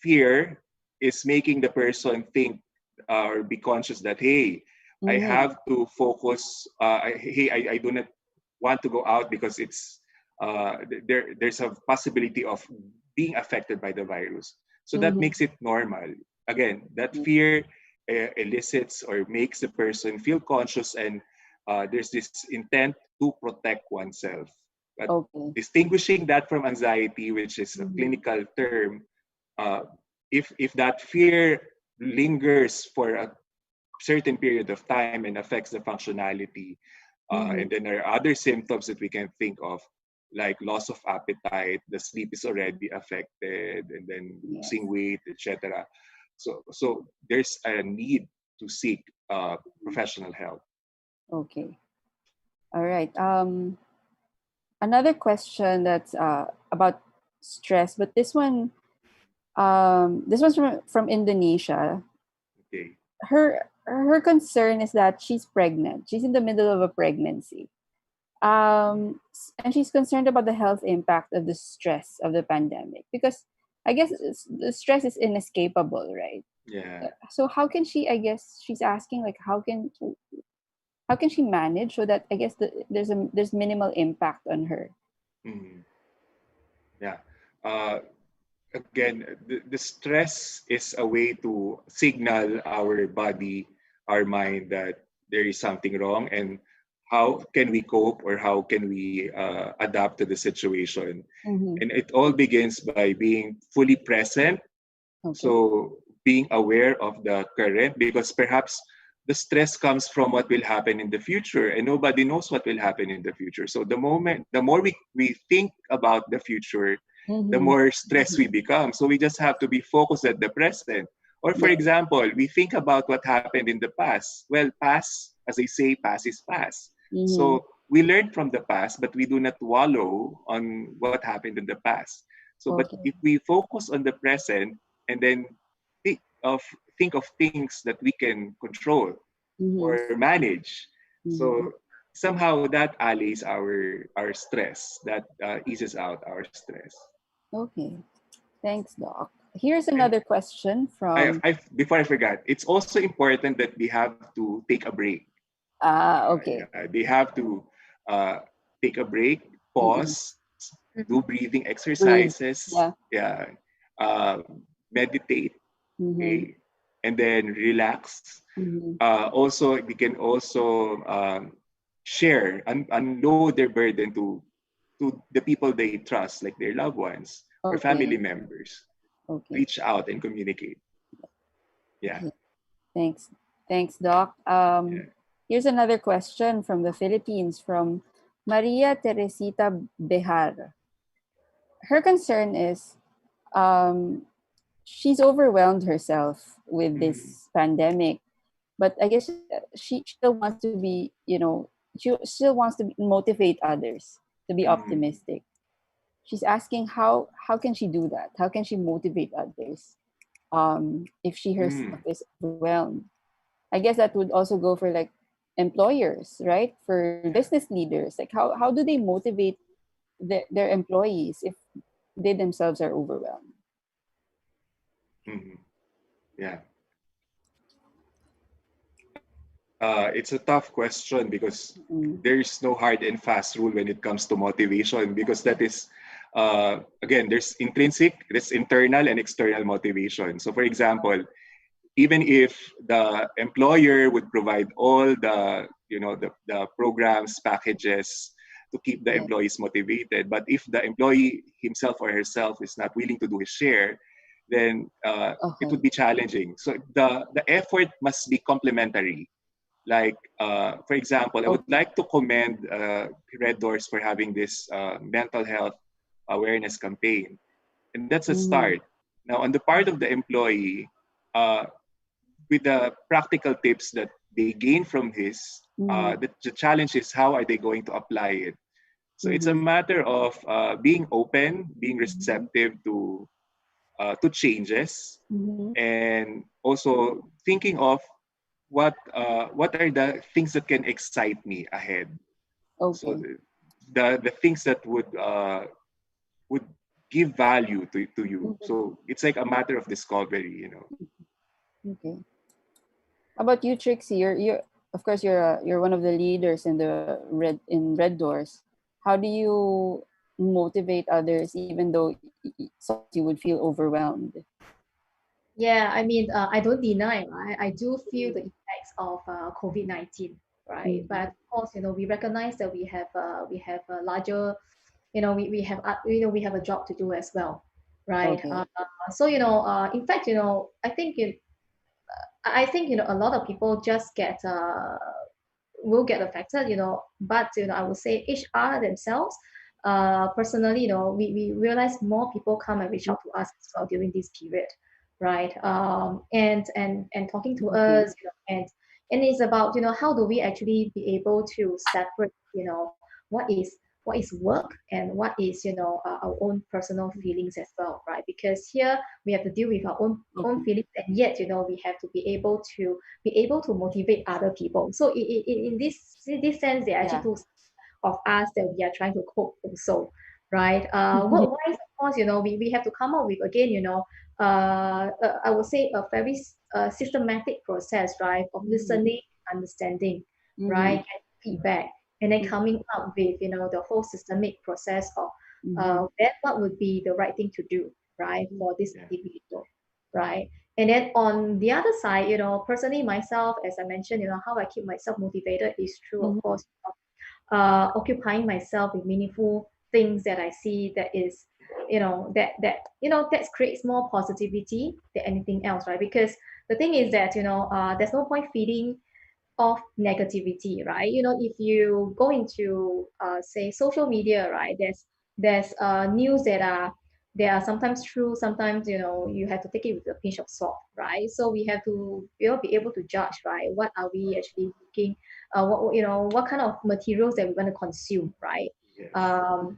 fear is making the person think or be conscious that, hey, I Mm-hmm. have to focus, hey, I do not want to go out because there's a possibility of being affected by the virus. So that Mm-hmm. makes it normal. again, that fear elicits or makes the person feel conscious, and there's this intent to protect oneself. But Okay. distinguishing that from anxiety, which is a Mm-hmm. clinical term, uh, if that fear lingers for a certain period of time and affects the functionality, and Mm-hmm. then there are other symptoms that we can think of, like loss of appetite, the sleep is already affected, and then Yes. losing weight, etc. So there's a need to seek professional help. Okay. All right. Another question that's about stress, but this one's from Indonesia. Okay. Her concern is that she's pregnant. She's in the middle of a pregnancy. And she's concerned about the health impact of the stress of the pandemic, because I guess the stress is inescapable, right? Yeah. So how can she? I guess she's asking, like, how can she manage so that, I guess, there's minimal impact on her. Mhm. Yeah. Uh, Again, the stress is a way to signal our body, our mind, that there is something wrong, and how can we cope, or how can we adapt to the situation. Mm-hmm. And it all begins by being fully present. Okay. So being aware of the current, because perhaps the stress comes from what will happen in the future, and nobody knows what will happen in the future. So the more we think about the future, the Mm-hmm. more stressed we become. So we just have to be focused at the present. Or for Yes. example, we think about what happened in the past. Well, past, as they say, past is past. Mm-hmm. So we learn from the past, but we do not wallow on what happened in the past. So, but Okay. if we focus on the present, and then think of think of things that we can control Mm-hmm. or manage. Mm-hmm. So somehow that allays our stress, that eases out our stress. Okay. Thanks, Doc. Here's And another question from. before I forgot, it's also important that they have to take a break. Okay. They have to uh, take a break, Mm-mm. pause, do breathing Breathe. exercises, Yeah. yeah, uh, meditate, Mm-hmm. okay, and then relax. Mm-hmm. Also, we can also share and unload their burden to the people they trust, like their loved ones or Okay. family members. Okay. Reach out and communicate. Yeah. Okay. Thanks. Thanks, Doc. Yeah. Here's another question from the Philippines, from Maria Teresita Bejar. Her concern is, um, she's overwhelmed herself with Mm. this pandemic, but I guess she still wants to be, she still wants to motivate others to be Mm. optimistic. She's asking, how can she do that? How can she motivate others, if she herself Mm. is overwhelmed? I guess that would also go for, like, employers, right? For Yeah. business leaders, like, how do they motivate their employees if they themselves are overwhelmed? Mm. Yeah. It's a tough question because Mm. there is no hard and fast rule when it comes to motivation, because that is again, there's intrinsic, there's internal and external motivation. So for example, even if the employer would provide all the programs, packages to keep the Yes. employees motivated, but if the employee himself or herself is not willing to do his share, then it Okay. would be challenging. So the effort must be complementary. Like, for example, I would Okay. like to commend RedDoorz for having this mental health awareness campaign. And that's a Mm-hmm. start. Now, on the part of the employee, uh, with the practical tips that they gain from this, Mm-hmm. the challenge is how are they going to apply it? So it's a Mm-hmm. matter of being open, being Mm-hmm. receptive to changes, Mm-hmm. and also thinking of what are the things that can excite me ahead. So Okay. the things that would give value to you. Mm-hmm. So it's like a matter of discovery. Okay. How about you, Trixie? You're of course you're one of the leaders in the Red Doors. How do you motivate others even though sometimes you would feel overwhelmed? Yeah, I mean, I don't deny, right? I do feel the effects of COVID-19, right? Mm-hmm. But of course, we recognize that we have a larger, we have we have a job to do as well, right? Okay. So in fact, I think a lot of people just will get affected, but I would say HR themselves, personally, we realize more people come and reach out to us as well during this period, right? And talking to Mm-hmm. us, and it's about, how do we actually be able to separate, what is work and what is, our own personal feelings as well, right? Because here we have to deal with our own Okay. feelings, and yet, we have to be able to motivate other people. So in this sense, there are actually Yeah. two of us that we are trying to cope also, right? Work-wise, of course, we have to come up with, again, I would say a very systematic process, right, of listening, understanding, Mm-hmm. right, and feedback, and then Mm-hmm. coming up with, the whole systemic process of Mm-hmm. then what would be the right thing to do, right, for this Yeah. individual, right? And then on the other side, personally myself, as I mentioned, how I keep myself motivated is through, of Mm-hmm. course, occupying myself with meaningful things that I see that is, that creates more positivity than anything else, right? Because the thing is that, there's no point feeding of negativity, right? If you go into, say, social media, right, there's news that are sometimes true, sometimes, you have to take it with a pinch of salt, right? So we have to, be able to judge, right? What are we actually looking, what kind of materials that we want to consume, right? Yes. Um,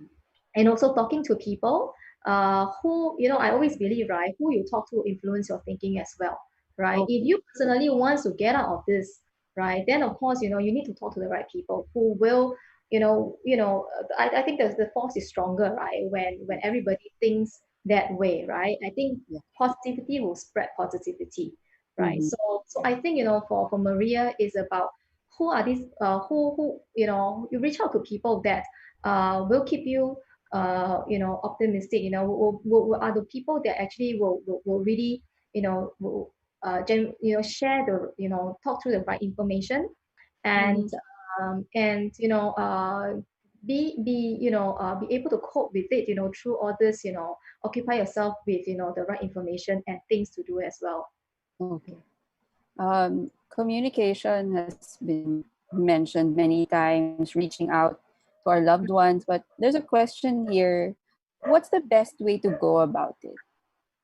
and also talking to people, who, I always believe, right, who you talk to influence your thinking as well, right? If Okay. you personally want to get out of this, right, then of course, you need to talk to the right people who will, I think the force is stronger, right, when everybody thinks that way, right? I think Yeah. positivity will spread positivity, right? Mm-hmm. So I think, for Maria is about who are these, who you reach out to people that will keep you, optimistic, are the people that actually will really, will share the, talk through the right information, Mm-hmm. and be able to cope with it, through all this, occupy yourself with, the right information and things to do as well. Okay. Communication has been mentioned many times, reaching out to our loved ones, but there's a question here. What's the best way to go about it?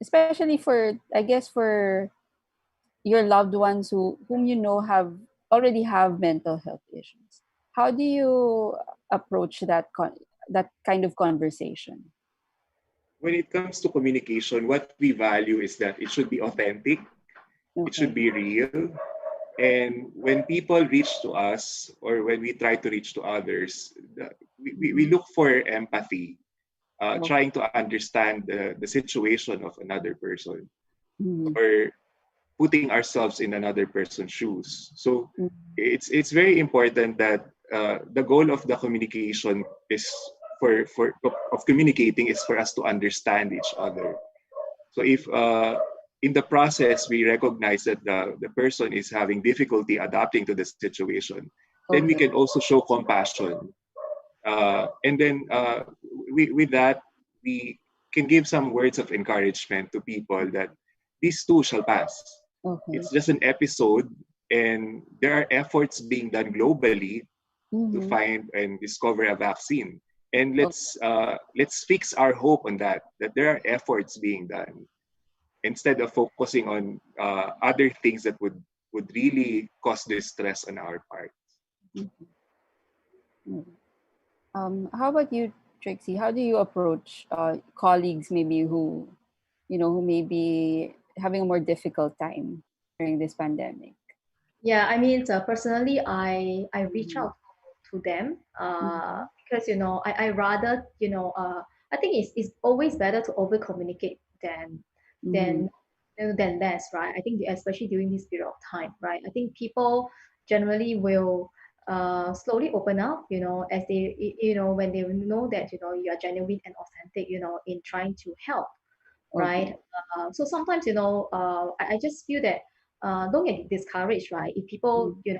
Especially for, I guess, for your loved ones whom you know have already have mental health issues. How do you approach that kind of conversation? When it comes to communication, what we value is that it should be authentic, it should Okay. be real. And when people reach to us or when we try to reach to others, we Mm-hmm. look for empathy, Okay. trying to understand the situation of another person Mm-hmm. or putting ourselves in another person's shoes. So Mm-hmm. it's very important that the goal of the communication is for of communicating is for us to understand each other. So if in the process we recognize that the person is having difficulty adapting to the situation, then we Okay. can also show compassion. And then with that, we can give some words of encouragement to people that this too shall pass. Okay. It's just an episode, and there are efforts being done globally to Mm-hmm. find and discover a vaccine. And Okay. let's fix our hope on that there are efforts being done instead of focusing on other things that would really cause distress on our part. Mm-hmm. How about you, Trixie? How do you approach colleagues maybe who may be having a more difficult time during this pandemic? Yeah, I mean, personally, I reach Mm-hmm. out to them, Mm-hmm. because I rather, I think it's always better to over communicate Mm-hmm. than than less, right? I think especially during this period of time, right? I think people generally will slowly open up, as they, when they know that, you are genuine and authentic, in trying to help right? Okay. So sometimes, I just feel that don't get discouraged, right? If people, Mm.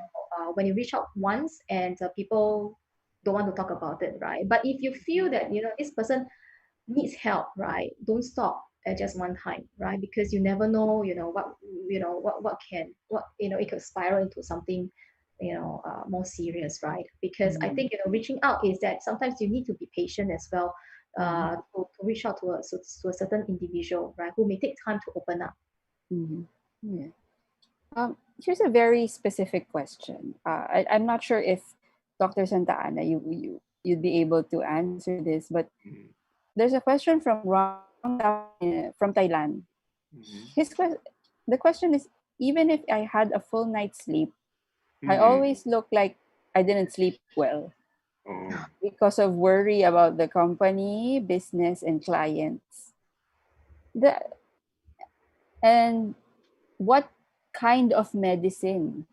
when you reach out once and people don't want to talk about it, right? But if you feel that, this person needs help, right? Don't stop at just one time, right? Because you never know, it could spiral into something, more serious, right? Because I Mhm. think, reaching out is that sometimes you need to be patient as well, Mhm. to reach out to a certain individual, right? Who may take time to open up. Mhm. Yeah. Here's a very specific question. I'm not sure if Dr. Santa Ana, you'd be able to answer this, but Mhm. there's a question from Ron from Thailand. Mhm. His the question is, even if I had a full night's sleep, I Mhm. always look like I didn't sleep well Oh, because of worry about the company, business, and clients. The, and what kind of medicine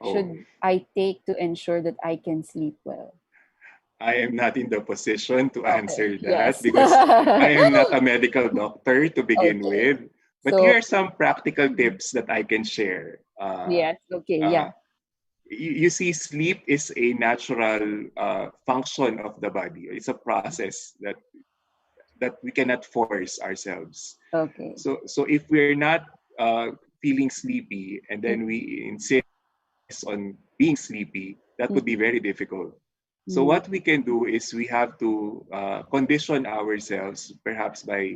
oh. should I take to ensure that I can sleep well? I am not in the position to Okay. answer that Yes. because I am not a medical doctor to begin Okay. with. But So here are some practical tips that I can share. yes. Okay. Uh, Yeah. you see, sleep is a natural function of the body. It's a process that we cannot force ourselves. Okay. So if we're not feeling sleepy and then Mm-hmm. we insist on being sleepy, that would be Mm-hmm. very difficult. So Mm-hmm. what we can do is we have to condition ourselves, perhaps by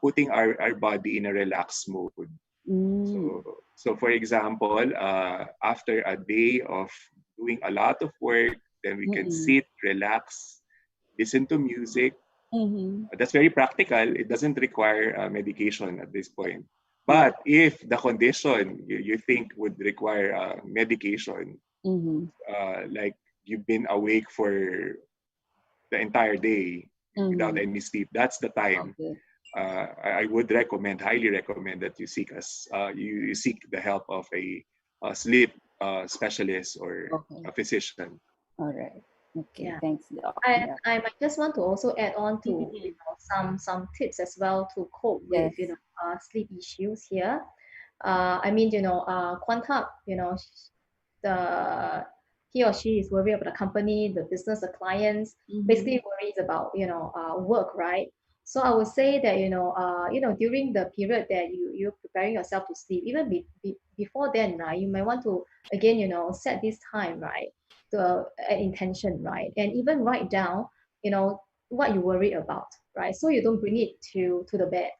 putting our body in a relaxed mode. Mm. So for example, after a day of doing a lot of work, then we can Mm-mm. sit, relax, listen to music. Mm-hmm. That's very practical. It doesn't require medication at this point. Yeah. But if the condition you think would require medication, Mm-hmm. like you've been awake for the entire day without Mm-hmm. any sleep, that's the time Okay. I would recommend, highly recommend that you seek the help of a sleep specialist or Okay. a physician. All right. Okay. Yeah. Thanks, Doc. I Yeah. I might just want to also add on to, Mhm. some tips as well to cope with, Yes. sleep issues here. I mean, Quantap, the he or she is worried about the company, the business, the clients, Mm-hmm. basically worries about, work, right? So I would say that, during the period that you're preparing yourself to sleep, even before then, right, you might want to again, set this time, right, to an intention, right, and even write down, you know, what you worry about, right, so you don't bring it to the bed,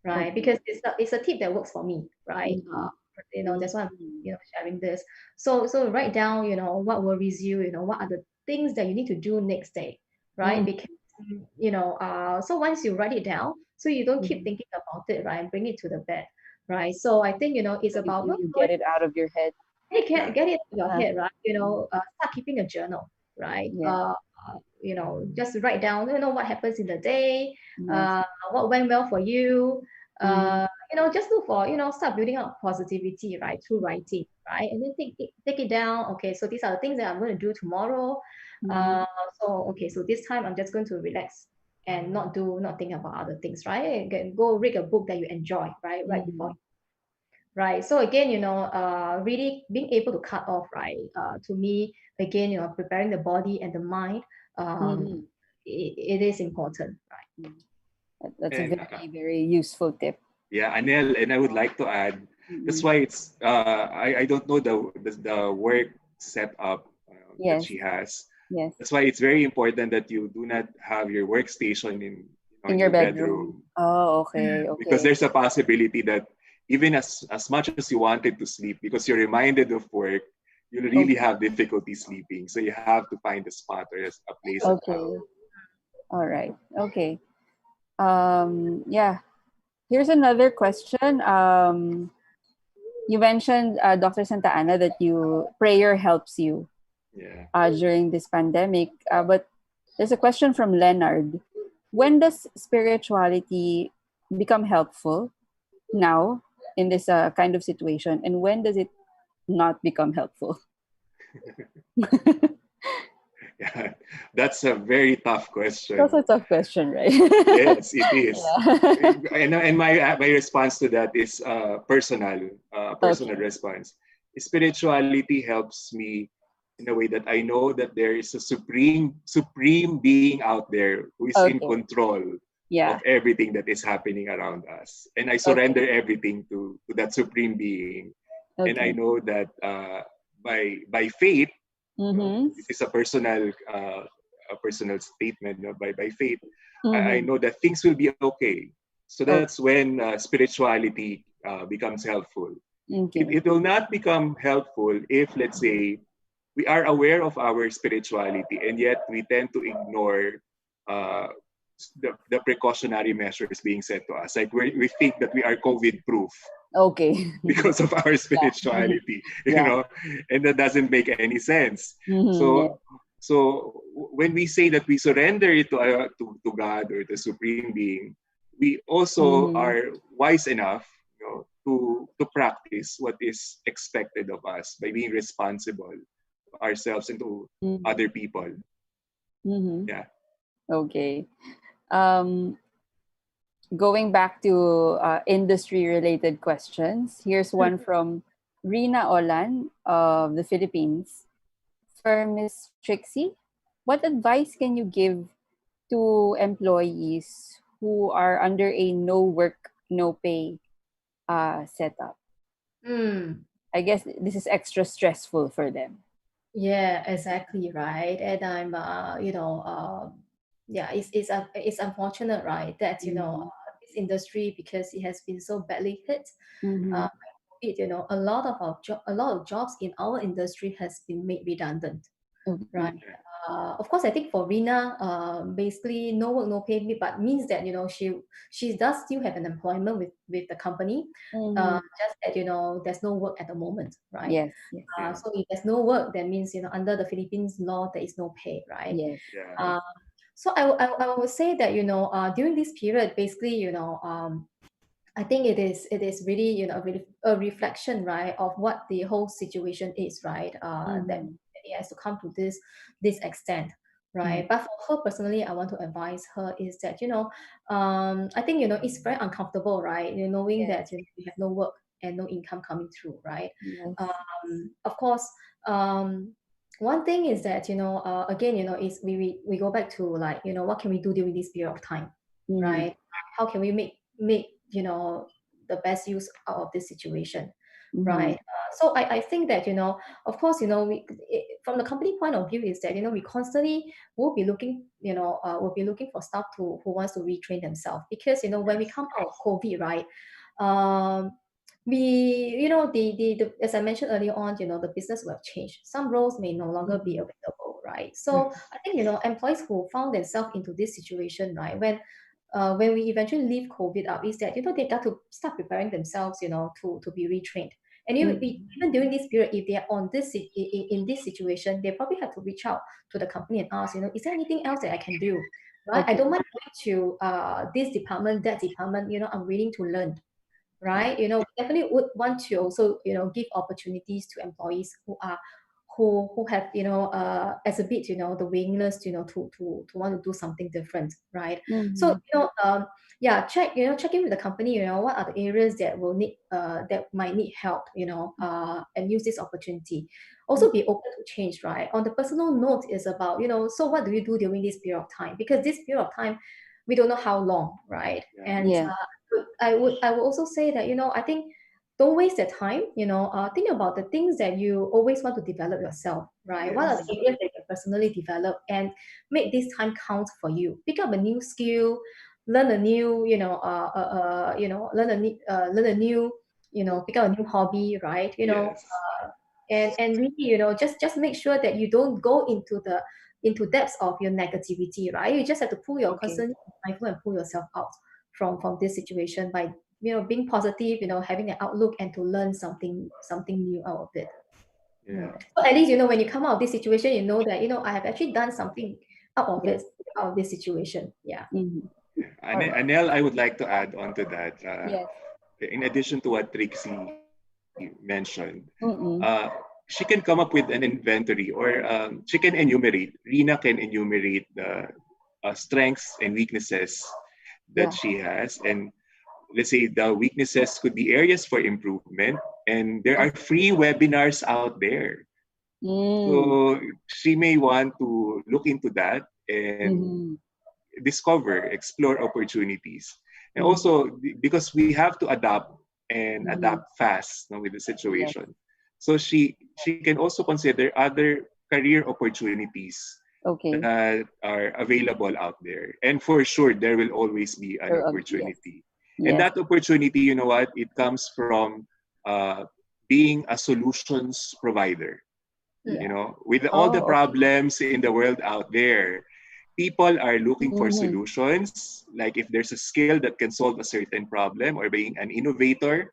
right, Okay. because it's a tip that works for me, right. Mm-hmm. That's why I'm, Mm-hmm. sharing this. So write down, what worries you, what are the things that you need to do next day, right? Mm-hmm. Because so once you write it down, so you don't keep Mm-hmm. thinking about it, right? And bring it to the bed, right? So I think, it's So about you get it out of your head. Yeah. get it in your Uh, head, right? Start keeping a journal, right? yeah. Just write down, what happens in the day, Yes. uh, what went well for you. Mm-hmm. Just look for, start building up positivity, right, through writing, right? And then take it down. Okay, so these are the things that I'm going to do tomorrow. Mm-hmm. Uh, okay, so this time I'm just going to relax and not think about other things, right? And go read a book that you enjoy, right before, Mm-hmm. right? So again, really being able to cut off, right? To me, again, preparing the body and the mind, Mm-hmm. it is important, right? That's a And very, very useful tip. yeah, Anel, and I would like to add, that's Mm-hmm. why I don't know the work setup that Yes. she has. Yes. That's why it's very important that you do not have your workstation In in your your bedroom. bedroom, Oh, okay. because Okay. there's a possibility that even as much as you wanted to sleep, because you're reminded of work, you'll really Okay. have difficulty sleeping. So you have to find a spot or a place at home. Okay. All right. Okay. Yeah. Here's another question. You mentioned, Dr. Santa Ana, that prayer helps you Yeah. during this pandemic. But there's a question from Leonard. When does spirituality become helpful now in this kind of situation, and when does it not become helpful? Yeah, that's a very tough That's question. a tough question, right? Yes, it is. Yeah. And my response to that is personal Okay. response. Spirituality helps me in a way that I know that there is a supreme being out there who is in Okay. control of Yeah. everything that is happening around us, and I Okay. surrender everything to that supreme being, and I Okay. know that by faith, Mm-hmm. this is a personal statement. By faith, I Mm-hmm. know that things will be okay. So that's Okay. when spirituality becomes helpful. Okay. It will not become helpful if, let's say, we are aware of our spirituality and yet we tend to ignore uh, the precautionary measures being set to us. Like we think that we are COVID proof Okay. because of our Yeah. spirituality, Yeah. and that doesn't make any sense. Mm-hmm. Yeah. So when we say that we surrender it to God or the supreme being, we also Mm-hmm. are wise enough, to practice what is expected of us by being responsible to ourselves and to Mm-hmm. other people. Mm-hmm. Yeah. Okay. Um, Going back to industry related questions, here's one from Rina Olan of the Philippines. For Miss Trixie, what advice can you give to employees who are under a no work, no pay setup? Mm. I guess this is extra stressful for them. Yeah, exactly, right. And yeah, it's unfortunate, right, that Mm-hmm. this industry, because it has been so badly hit Mm-hmm. by COVID, a lot of jobs in our industry has been made redundant, right? Okay. Of course, I think for Rina, basically no work, no pay, but means that she does still have an employment with the company, Mm-hmm. just that there's no work at the moment, right? Yes, yes, Yeah. So if there's no work, that means under the Philippines law there is no pay, right? yes. Yeah. Uh, so I would say that during this period, basically I think it is really really a reflection, right, of what the whole situation is, right? That Mm-hmm. it has to come to this extent, right? But for her personally, I want to advise her is that I think it's very uncomfortable, right? Knowing Yes, that you have no work and no income coming through, right? yes. Of course, one thing is that again is we go back to, like, what can we do during this period of time, Mm-hmm. right? How can we make the best use out of this situation, Mm-hmm. right? So I think that of course from the company point of view is that we constantly will be looking for staff who wants to retrain themselves, because when we Yes. come out of COVID, right, um we the as I mentioned earlier on, the business will have changed. Some roles may no longer be Mm-hmm. available, right? So Yes. I think employees who found themselves into this situation, right, when we eventually leave COVID out, is that they got to start preparing themselves, to be retrained. And Mm-hmm. even during this period, if they are on in this situation, they probably have to reach out to the company and ask, is there anything else that I can do, right? I Okay. don't mind going to this department, that department. I'm willing to learn, Yeah. right? We definitely would want to also, give opportunities to employees who have, exhibit, the willingness, to want to do something different, right? So, Mm-hmm. yeah, check in with the company, what are the areas that will need, that might need help, and use this opportunity. Also be open to change, right? On the personal note is about, so what do you do during this period of time? Because this period of time, we don't know how long, right? Yeah. And Yeah. I would also say that I think don't waste the time. Think about the things that you always want to develop yourself, right? What are Yes. the areas that you personally develop, and make this time count for you? Pick up a new skill, learn a new, learn a new, pick up a new hobby, right? Yes. And really, just make sure that you don't go into depths of your negativity, right? You just have to pull your Okay. constantly mindful and pull yourself out from this situation by being positive, having an outlook, and to learn something new out of it. Yeah. So at least when you come out of this situation, you know that I have actually done something out of Yes. it, out of this situation. Yeah. Mm-hmm. All right. Anel, I would like to add on to that. Yes. In addition to what Trixie mentioned, Mm-mm. she can come up with an inventory, or she can enumerate. Rina can enumerate the strengths and weaknesses that Yeah. she has, and let's say the weaknesses could be areas for improvement, and there are Okay. free webinars out there. Mm. So she may want to look into that and Mm-hmm. discover, explore opportunities. And Mm-hmm. also because we have to adapt and Mm-hmm. adapt fast, with the Yes. situation. So she can also consider other career opportunities Okay. that are available out there. And for sure, there will always be an Yes. opportunity. And Yes. that opportunity, you know what, it comes from uh, being a solutions provider. Mm. Yeah. With all the Oh, okay. problems in the world out there, people are looking for Mm-hmm. solutions. Like if there's a skill that can solve a certain problem, or being an innovator,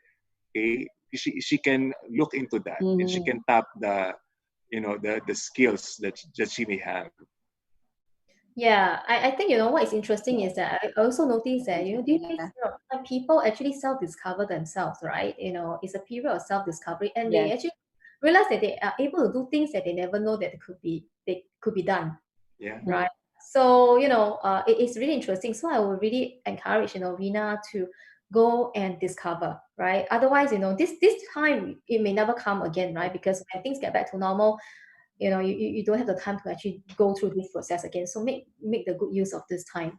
okay, she can look into that, and she Mm-hmm. can tap the skills that she may have. Yeah, I think what is interesting is that I also noticed that these days Yeah. people actually self-discover themselves, right? It's a period of self-discovery, and they Yes. actually realize that they are able to do things that they never know that they could be done, Yeah. Mm-hmm. right? So it is really interesting. So I would really encourage Rina to go and discover, right? Otherwise, this time it may never come again, right? Because when things get back to normal, you don't have the time to actually go through this process again. So make the good use of this time.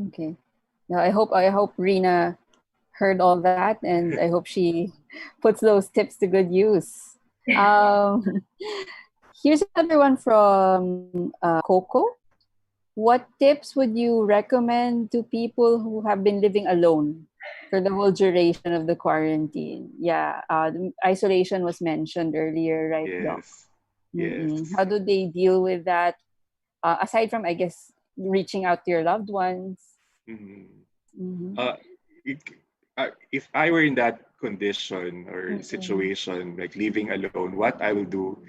Okay. Now I hope Rina heard all that, and I hope she puts those tips to good use. Um, Here's another one from Coco. What tips would you recommend to people who have been living alone for the whole duration of the quarantine? Yeah, the isolation was mentioned earlier, right, Doc? Yes. How Yes. do they deal with that? Aside from, I guess, reaching out to your loved ones. Mhm. Mm-hmm. Uh, it, if I were in that condition or Mm-mm. situation, like living alone, what I will do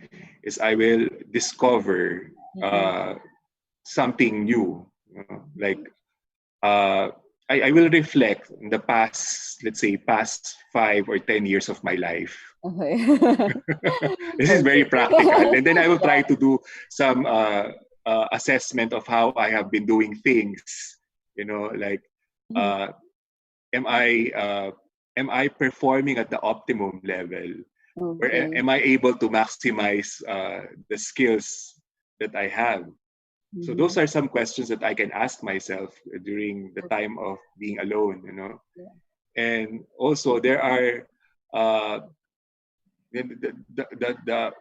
is I will discover Mm-mm. something new. Like uh, I will reflect on the past, let's say, past 5 or 10 years of my life. Okay. This is very Okay. practical. And then I will try Yeah. to do some assessment of how I have been doing things. Like Mhm. uh, am I uh, am I performing at the optimum level, or Okay. am I able to maximize the skills that I have? So those Mhm. are some questions that I can ask myself during the Okay. time of being alone. Yeah. And also there are uh, the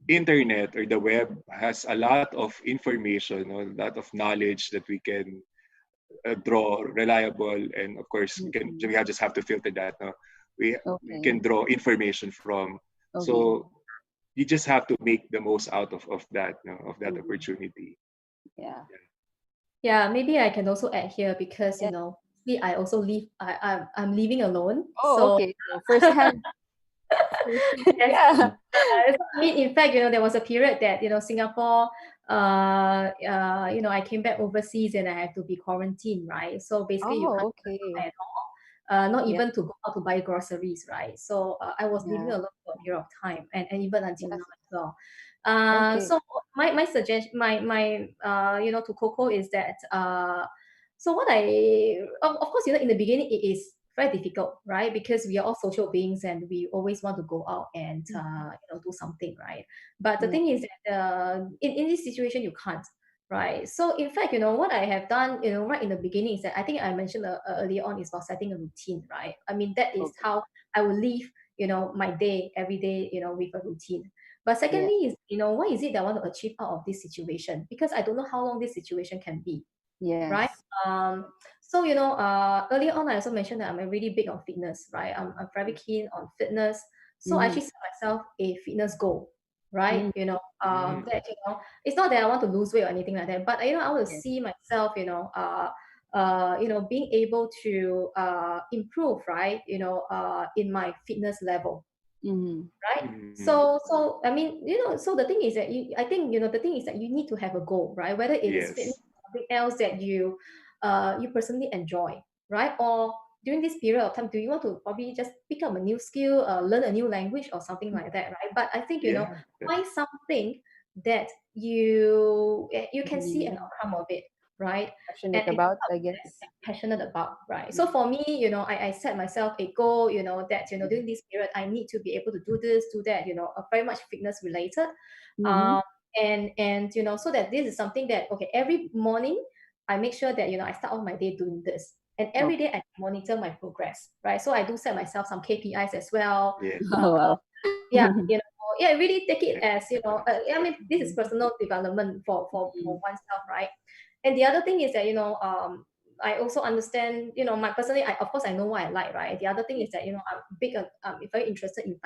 internet or the web has a lot of information, a lot of knowledge that we can draw reliable, and of course Mm-mm. just have to filter that. No? We Okay. can draw information from. Okay. So you just have to make the most out of that, of that Mhm. opportunity. Yeah. Yeah, maybe I can also add here because Yeah. see, I also live. I'm living alone, Oh, so okay. So first hand. First hand. yes. Yeah. So, I mean, in fact, there was a period that Singapore, I came back overseas and I had to be quarantined, right? So basically, you can't Oh, okay. at all, not Yeah. even to go out to buy groceries, right? So I was living Yeah. alone for a period of time, and even until now Yes. as well. Okay. So my suggestion, my to Coco is that so what of course, in the beginning it is very difficult, right? Because we are all social beings and we always want to go out and Mhm. do something, right? But the Yeah. thing is that in this situation you can't, right? So in fact, what I have done, right in the beginning is that I think I mentioned earlier on is about setting a routine, right? I mean, that is Okay. how I will live, my day every day, with a routine. But Yeah. secondly is, what is it that I want to achieve out of this situation? Because I don't know how long this situation can be, right? Yes. Um, so earlier on, I also mentioned that I'm really big on fitness, right? I'm very keen on fitness. So I Mm-hmm. actually set myself a fitness goal, right? Mm-hmm. Mm. That it's not that I want to lose weight or anything like that, but I want to Yes. see myself, being able to improve, right? In my fitness level, Mm-hmm. right? Mm. So I mean, so the thing is that I think the thing is that you need to have a goal, right? Whether it is fitness Yes. or something else that you personally enjoy, right? Or during this period of time, do you want to probably just pick up a new skill, learn a new language or something like that, right? But I think, Yeah. find something that you can see an Mm. outcome of it, right? Passionate And about, I guess. passionate about, right? So for me, I set myself a goal, that, during this period, I need to be able to do this, do that, very much fitness related. Mm-hmm. Um, and so that this is something that, okay, every morning I make sure that, I start off my day doing this. And every day I monitor my progress, right? So I do set myself some KPIs as well. Yeah. Oh, wow. Yeah, yeah, really take it as, I mean, this is personal development for oneself, right? And the other thing is that, I also understand, my personally, of course, I know what I like, right? The other thing is that, I'm very interested in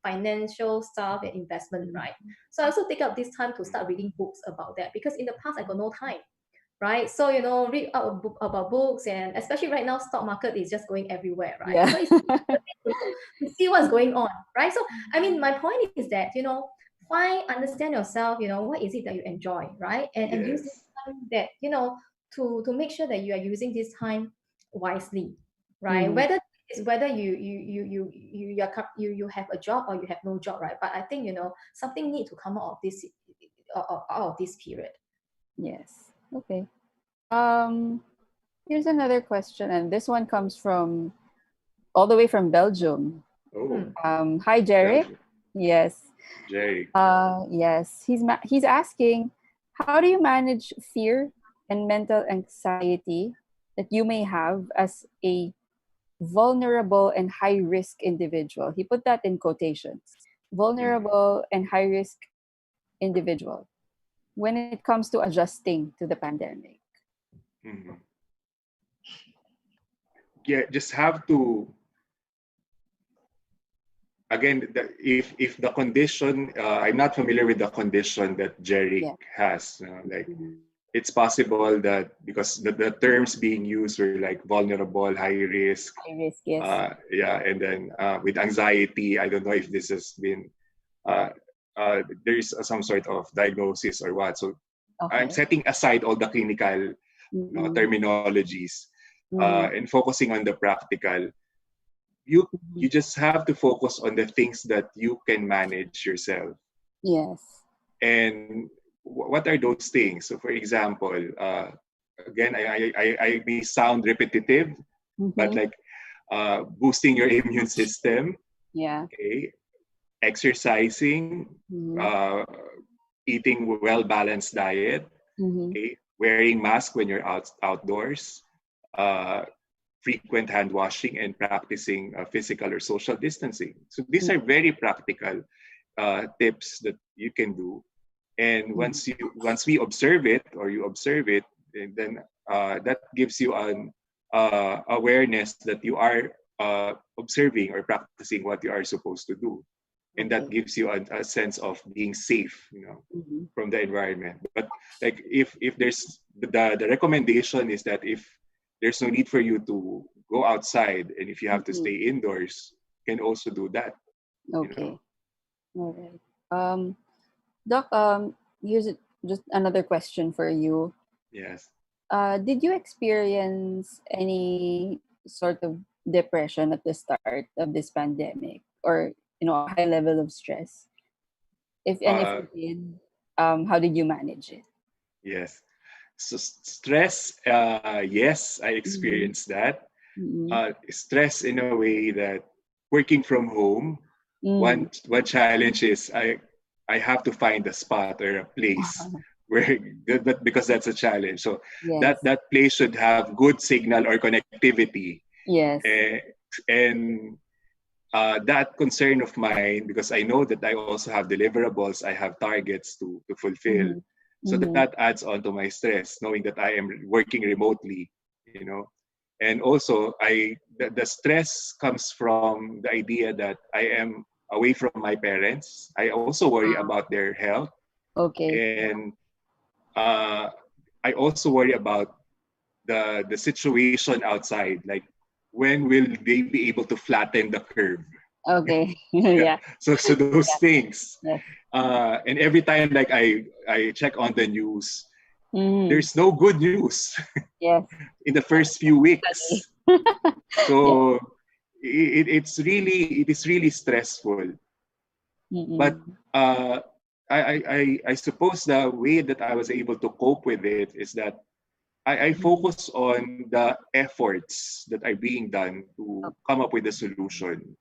financial stuff and investment, right? So I also take out this time to start reading books about that, because in the past I got no time, right? So, read out a book about books, and especially right now, stock market is just going everywhere, right? Yeah. So it's to see what's going on, right? So, I mean, my point is that, understand yourself, what is it that you enjoy, right? And use this Yes. time that, to make sure that you are using this time wisely, right? Mhm. Whether you have a job or you have no job, right? But I think, something need to come out of this period. Yes. Okay. Um, Here's another question, and this one comes from all the way from Belgium. Oh, Hi, Jerry. Belgium. Yes. Jerry. Yes. He's asking, how do you manage fear and mental anxiety that you may have as a vulnerable and high risk individual? He put that in quotations. Mhm. Vulnerable and high risk individual when it comes to adjusting to the pandemic. Mhm. Yeah, just have to, again, if the condition, I'm not familiar with the condition that Jerry Yeah. has, like Mhm. it's possible that because the terms being used were like vulnerable, high risk, High risk, yes. yeah, and then with anxiety, I don't know if this has been uh, there is some sort of diagnosis or what. So I'm Okay. setting aside all the clinical Mm-mm. terminologies Mm-hmm. and focusing on the practical. You Mm-hmm. you just have to focus on the things that you can manage yourself. Yes. And what are those things? So, for example, again, I may sound repetitive, but Mm-hmm. like boosting your immune system, Yeah. okay, exercising, Mm-hmm. uh, eating well balanced diet, Mm-hmm. okay, wearing mask when you're outdoors, uh, frequent hand washing, and practicing physical or social distancing. So these are very practical tips that you can do. And Mm-hmm. once we observe it or you observe it, and then that gives you an awareness that you are observing or practicing what you are supposed to do, and that Okay. gives you a sense of being safe, Mm-hmm. from the environment. But like if there's the recommendation is that if there's no need for you to go outside, and if you have to Mm-hmm. stay indoors, you can also do that. You Okay. know. All right. Doc, here's just another question for you. Yes. Did you experience any sort of depression at the start of this pandemic, or a high level of stress? If Uh, you did, how did you manage it? yes. So stress, yes, I Mm-hmm. experienced that. Mm-hmm. Stress in a way that working from home, Mm. one challenge is I have to find a spot or a place where that because that's a challenge. So that Yes. that place should have good signal or connectivity, Yes. uh, and that concern of mine, because I know that I also have deliverables, I have targets to fulfill. Mm-hmm. So Mm-hmm. that adds on to my stress, knowing that I am working remotely, you know. And also, the stress comes from the idea that I am away from my parents. I also worry about their health, Okay. and uh, I also worry about the situation outside. Like, when will they be able to flatten the curve? Okay. Yeah. Yeah. So those Yeah. things, Yes. and every time like I check on the news, Mm. there's no good news Yes. in the first few Study. weeks. Yeah. So it is really stressful. But Mm-mm. uh, I suppose the way that I was able to cope with it is that I Mm. focus on the efforts that are being done to come up with a solution.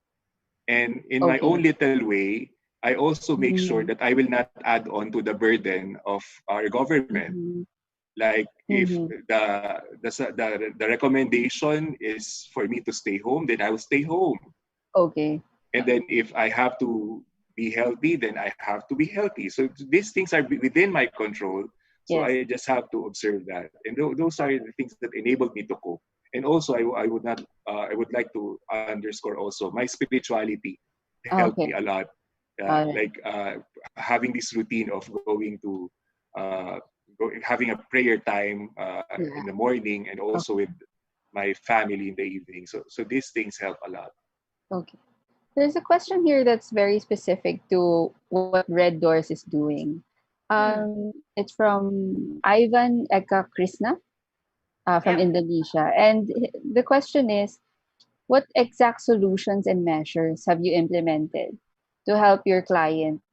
And in my own Okay. little way, I also make sure Mm-hmm. that I will not add on to the burden of our government. Mm-hmm. Like if Mm-hmm. the recommendation is for me to stay home, then I will stay home. Okay. And then if I have to be healthy, then I have to be healthy. So these things are within my control. So Yes. I just have to observe that. And those are the things that enabled me to cope. And also, I would not, I would like to underscore also my spirituality helped me Okay. a lot. All right. Like having this routine of going to, having a prayer time in Yeah. the morning and also Okay. with my family in the evening. So these things help a lot. Okay. There's a question here that's very specific to what RedDoorz is doing. Mm. It's from Ivan Eka Krishna from Yep. Indonesia. And the question is, what exact solutions and measures have you implemented to help your clients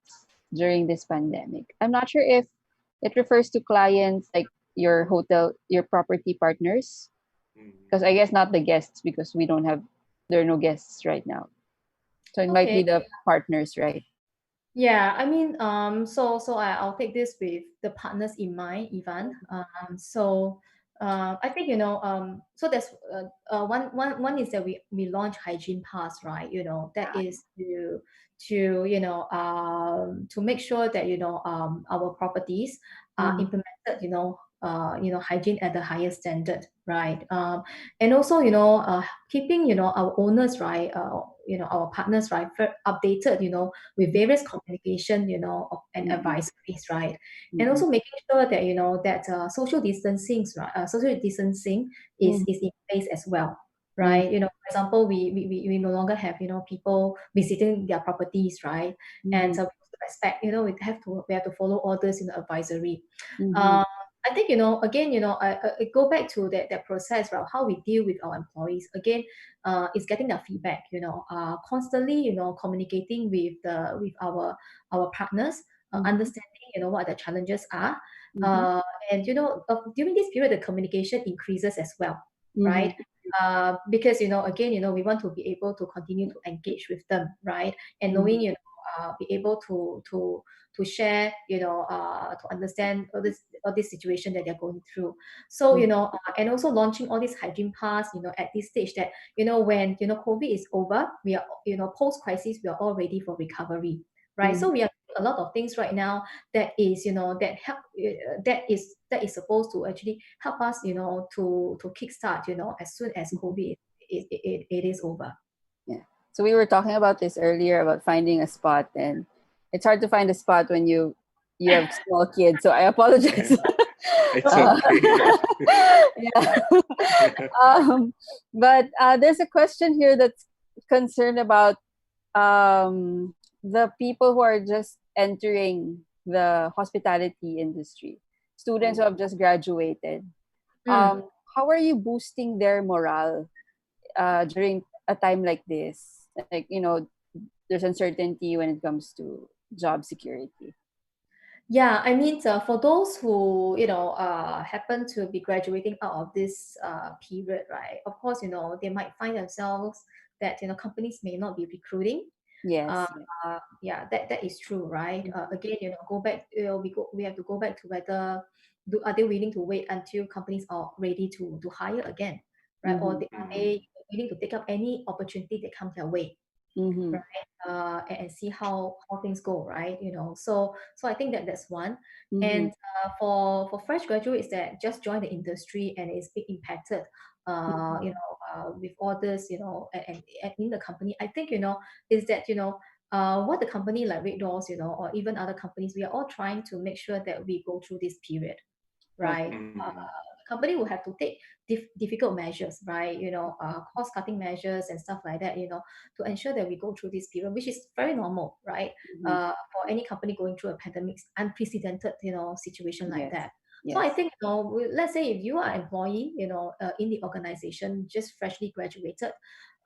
during this pandemic? I'm not sure if it refers to clients like your hotel, your property partners, Mhm. because I guess not the guests because we don't have, there are no guests right now. So it might Okay. be the partners, right? Yeah, I mean, I'll take this with the partners in mind, Ivan. I think so there's one is that we launch Hygiene Pass, right? That is to make sure that our properties are Mm-hmm. implemented, hygiene at the highest standard, right? And also keeping our owners, right? Our partners, right, updated, with various communication, and Mm-hmm. advisories, right? And Mm-hmm. also making sure that that social distancing is in place as well, right? For example, we no longer have people visiting their properties, right? And Mm-hmm. we also respect, we have to follow all this advisory. Mm-hmm. Um, I think again I go back to that process, right? How we deal with our employees again is getting their feedback, constantly, communicating with our partners, Mm-hmm. understanding, what the challenges are. Mm-hmm. Uh, and, during this period, the communication increases as well, Mm-hmm. right? Because, again, we want to be able to continue to engage with them, right? And knowing, Mm-hmm. be able to share, to understand all this situation that they're going through. So, and also launching all these hygiene pass, at this stage that, when, COVID is over, we are, post-crisis, we are all ready for recovery, right? Mm-hmm. So we are doing a lot of things right now that is, that help, that is supposed to actually help us, to kickstart, as soon as COVID it is over. Yeah. So we were talking about this earlier about finding a spot, and it's hard to find a spot when you have small kids. So I apologize. It's uh, okay. yeah. But there's a question here that's concerned about the people who are just entering the hospitality industry, students who have just graduated. Mm. How are you boosting their morale during a time like this? Like, there's uncertainty when it comes to job security. Yeah, I mean, for those who happen to be graduating out of this period, right? Of course, they might find themselves that companies may not be recruiting. Uh, Yes. Yeah. yeah, that is true, right? Again, go back. We have to go back to whether are they willing to wait until companies are ready to hire again, right? Or Mm-hmm. are they willing to take up any opportunity that comes their way? Mm-hmm. Right? And see how things go, right? So I think that's one. Mm-hmm. And for fresh graduates that just joined the industry and is being impacted, with all this, and in the company, I think is that what the company like RedDoorz, or even other companies, we are all trying to make sure that we go through this period, right? Okay. Company will have to take difficult measures, right? Cost cutting measures and stuff like that, to ensure that we go through this period, which is very normal, right? Mm-hmm. For any company going through a pandemic, unprecedented, situation like Yes. that. So I Yes. think, let's say if you are an employee, in the organization, just freshly graduated,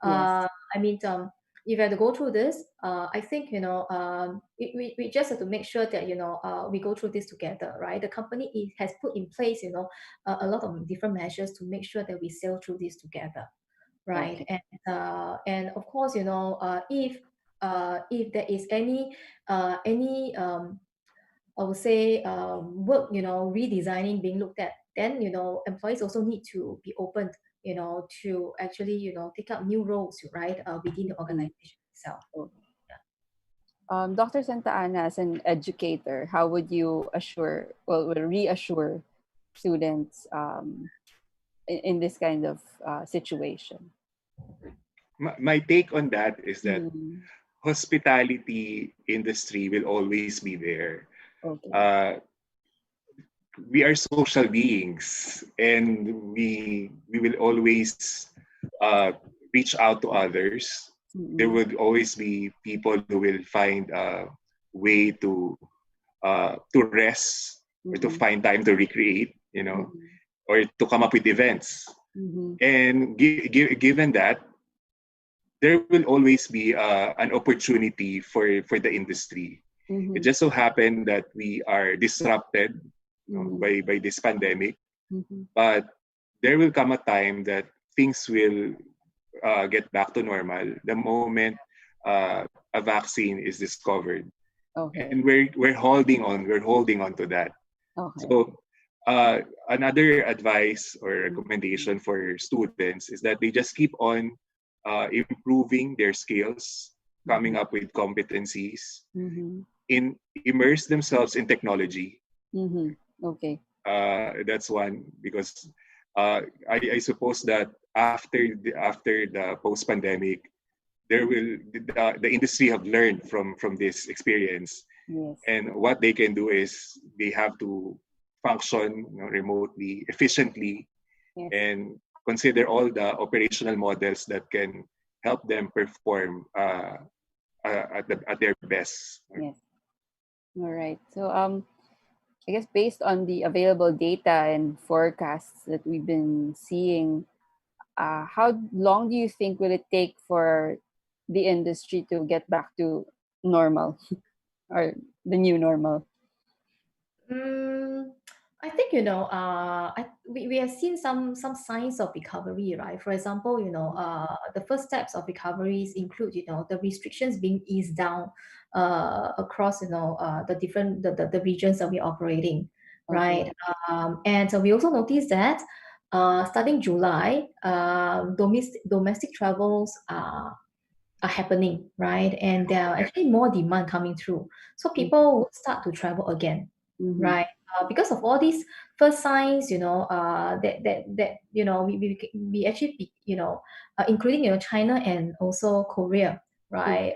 Yes. I mean, if you have to go through this, I think, we just have to make sure that, we go through this together, right? The company has put in place, a lot of different measures to make sure that we sail through this together, right? Okay. And of course, if there is any I would say work, redesigning being looked at, then employees also need to be open, to actually take up new roles, right, within the Mm. organization itself. Oh. Dr. Santa Ana, as an educator, how would you reassure students in this kind of situation? My take on that is that Mm. hospitality industry will always be there. Okay. Uh, we are social beings, and we will always uh, reach out to others. There Mm-mm. will always be people who will find a way to rest or to Mm-mm. find time to recreate, Mm-mm. or to come up with events. Mm-hmm. And given that, there will always be an opportunity for the industry. It Mm-hmm. just so happened that we are disrupted, Mm-hmm. by this pandemic, Mm-hmm. but there will come a time that things will get back to normal the moment a vaccine is discovered, Okay. and we're holding on to that. Okay. So another advice or recommendation for students is that they just keep on improving their skills, Mm-hmm. coming up with competencies, Mm-hmm. in immerse themselves in technology. Mm-hmm. Okay. That's one, because I suppose that after the post pandemic, the industry have learned from this experience, Yes. and what they can do is they have to function, remotely, efficiently, Yes. and consider all the operational models that can help them perform at their best. Yes. All right. So I guess based on the available data and forecasts that we've been seeing, how long do you think will it take for the industry to get back to normal or the new normal? Mm, I think we have seen some signs of recovery, right? For example, the first steps of recoveries include the restrictions being eased down across the different the regions that we're operating, Okay. right? And so we also noticed that starting July, domestic travels are happening, right? And there are actually more demand coming through. So people would start to travel again, Mm-hmm. right? Because of all these first signs, that we actually, including China and also Korea, right?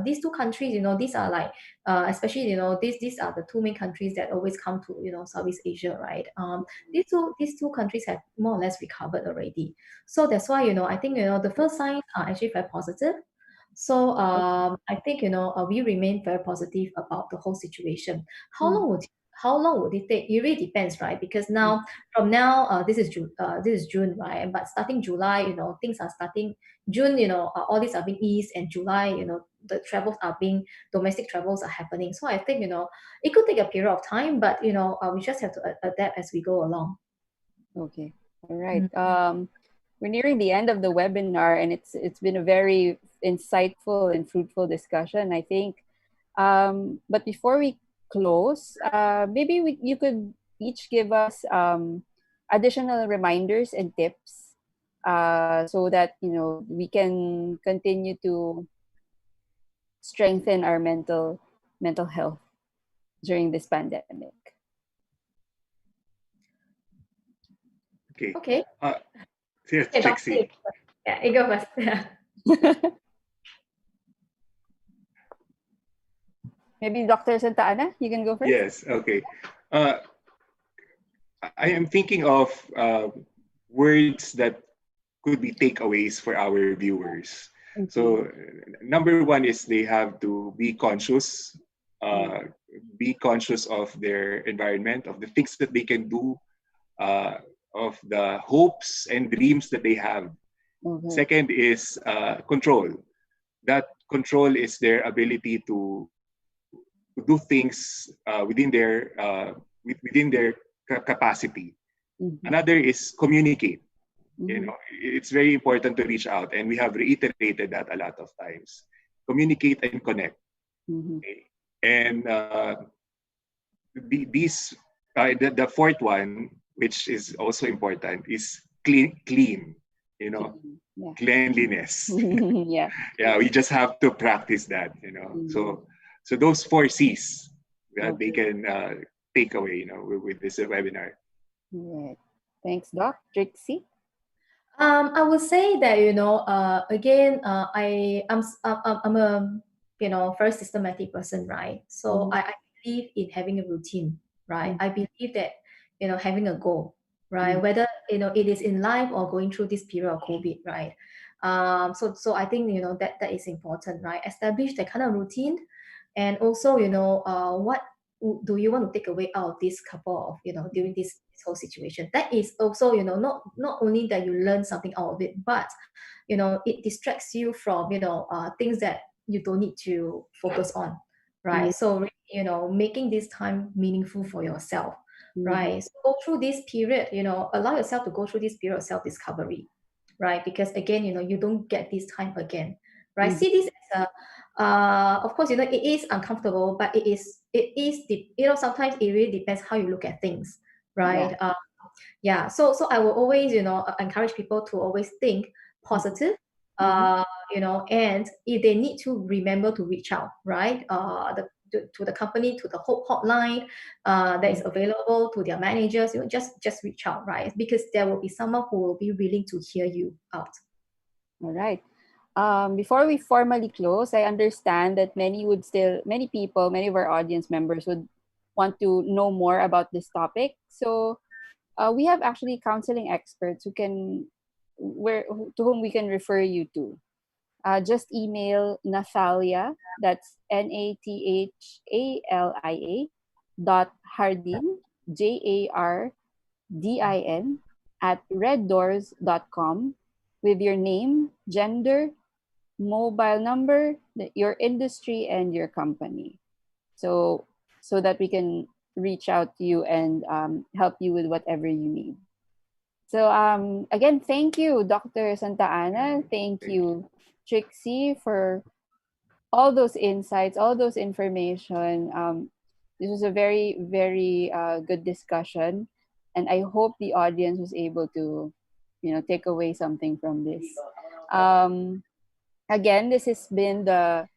These two countries, these are like, especially these are the two main countries that always come to Southeast Asia, right? These two countries have more or less recovered already. So that's why I think the first signs are actually very positive. So Okay. I think we remain very positive about the whole situation. How Mm-hmm. long would how long would it take? It really depends, right? Because from now, this is June, right? But starting July, things are starting. June, all these are being eased, and July, the travels are being domestic travels are happening. So I think it could take a period of time, but we just have to adapt as we go along. Okay. All right. We're nearing the end of the webinar, and it's been a very insightful and fruitful discussion, I think. But before we close, maybe you could each give us additional reminders and tips, so that we can continue to strengthen our mental health during this pandemic. Okay. Okay. Uh, Here's Okay, Dr. Trixie. Yeah, you go first. Maybe Dr. Santa Ana, you can go first. Yes. Okay. Uh, I am thinking of words that could be takeaways for our viewers. Mhm. So, number one is they have to be conscious. Uh, be conscious of their environment, of the things that they can do, uh, of the hopes and dreams that they have. Okay. Second is control. That control is their ability to do things within their capacity. Mm-hmm. Another is communicate. Mm-hmm. It's very important to reach out, and we have reiterated that a lot of times. Communicate and connect. Mm-hmm. Okay? And the fourth one, which is also important, is clean. Yeah. Cleanliness. Yeah. Yeah, we just have to practice that. Mm-hmm. So those 4 C's that they Okay. can take away, with this webinar. Right. Thanks, Doc. Trixie? I would say that again, I'm a very systematic person, right? So Mm-hmm. I believe in having a routine, right? Mm-hmm. I believe that having a goal, right? Whether it is in life or going through this period of COVID, right? So I think that is important, right? Establish that kind of routine, and also what do you want to take away out of this couple of during this whole situation. That is also not only that you learn something out of it, but it distracts you from things that you don't need to focus on, right? So making this time meaningful for yourself, Mm-hmm. right? So go through this period, allow yourself to go through this period of self-discovery, right? Because again, you don't get this time again, right? Mm-hmm. See this as a of course, it is uncomfortable, but sometimes it really depends how you look at things, Yeah. right? Yeah. So I will always, encourage people to always think positive, Mm-hmm. and if they need to, remember to reach out, right? To the company, to the Hope Hotline that is available, to their managers. Just reach out, right? Because there will be someone who will be willing to hear you out. All right. Before we formally close, I understand that many people, many of our audience members would want to know more about this topic. So we have actually counseling experts to whom we can refer you to. Just email Nathalia, that's Nathalia .Hardin, JARDIN, at reddoors.com with your name, gender, mobile number, your industry, and your company. So that we can reach out to you and help you with whatever you need. So again, thank you, Dr. Santa Ana. Thank Thank you. you, Trixie, for all those insights, all those information. This was a very, very good discussion, and I hope the audience was able to, take away something from this. Um, Again, this has been the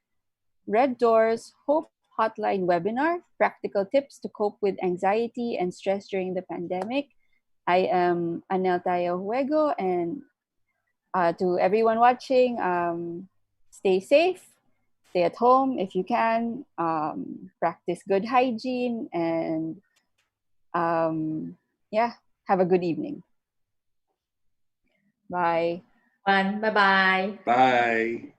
RedDoorz Hope Hotline webinar, practical tips to cope with anxiety and stress during the pandemic. I am Anel Tayo Huego, and to everyone watching, stay safe, stay at home if you can, practice good hygiene, and yeah, have a good evening. Bye. Bye bye. Bye.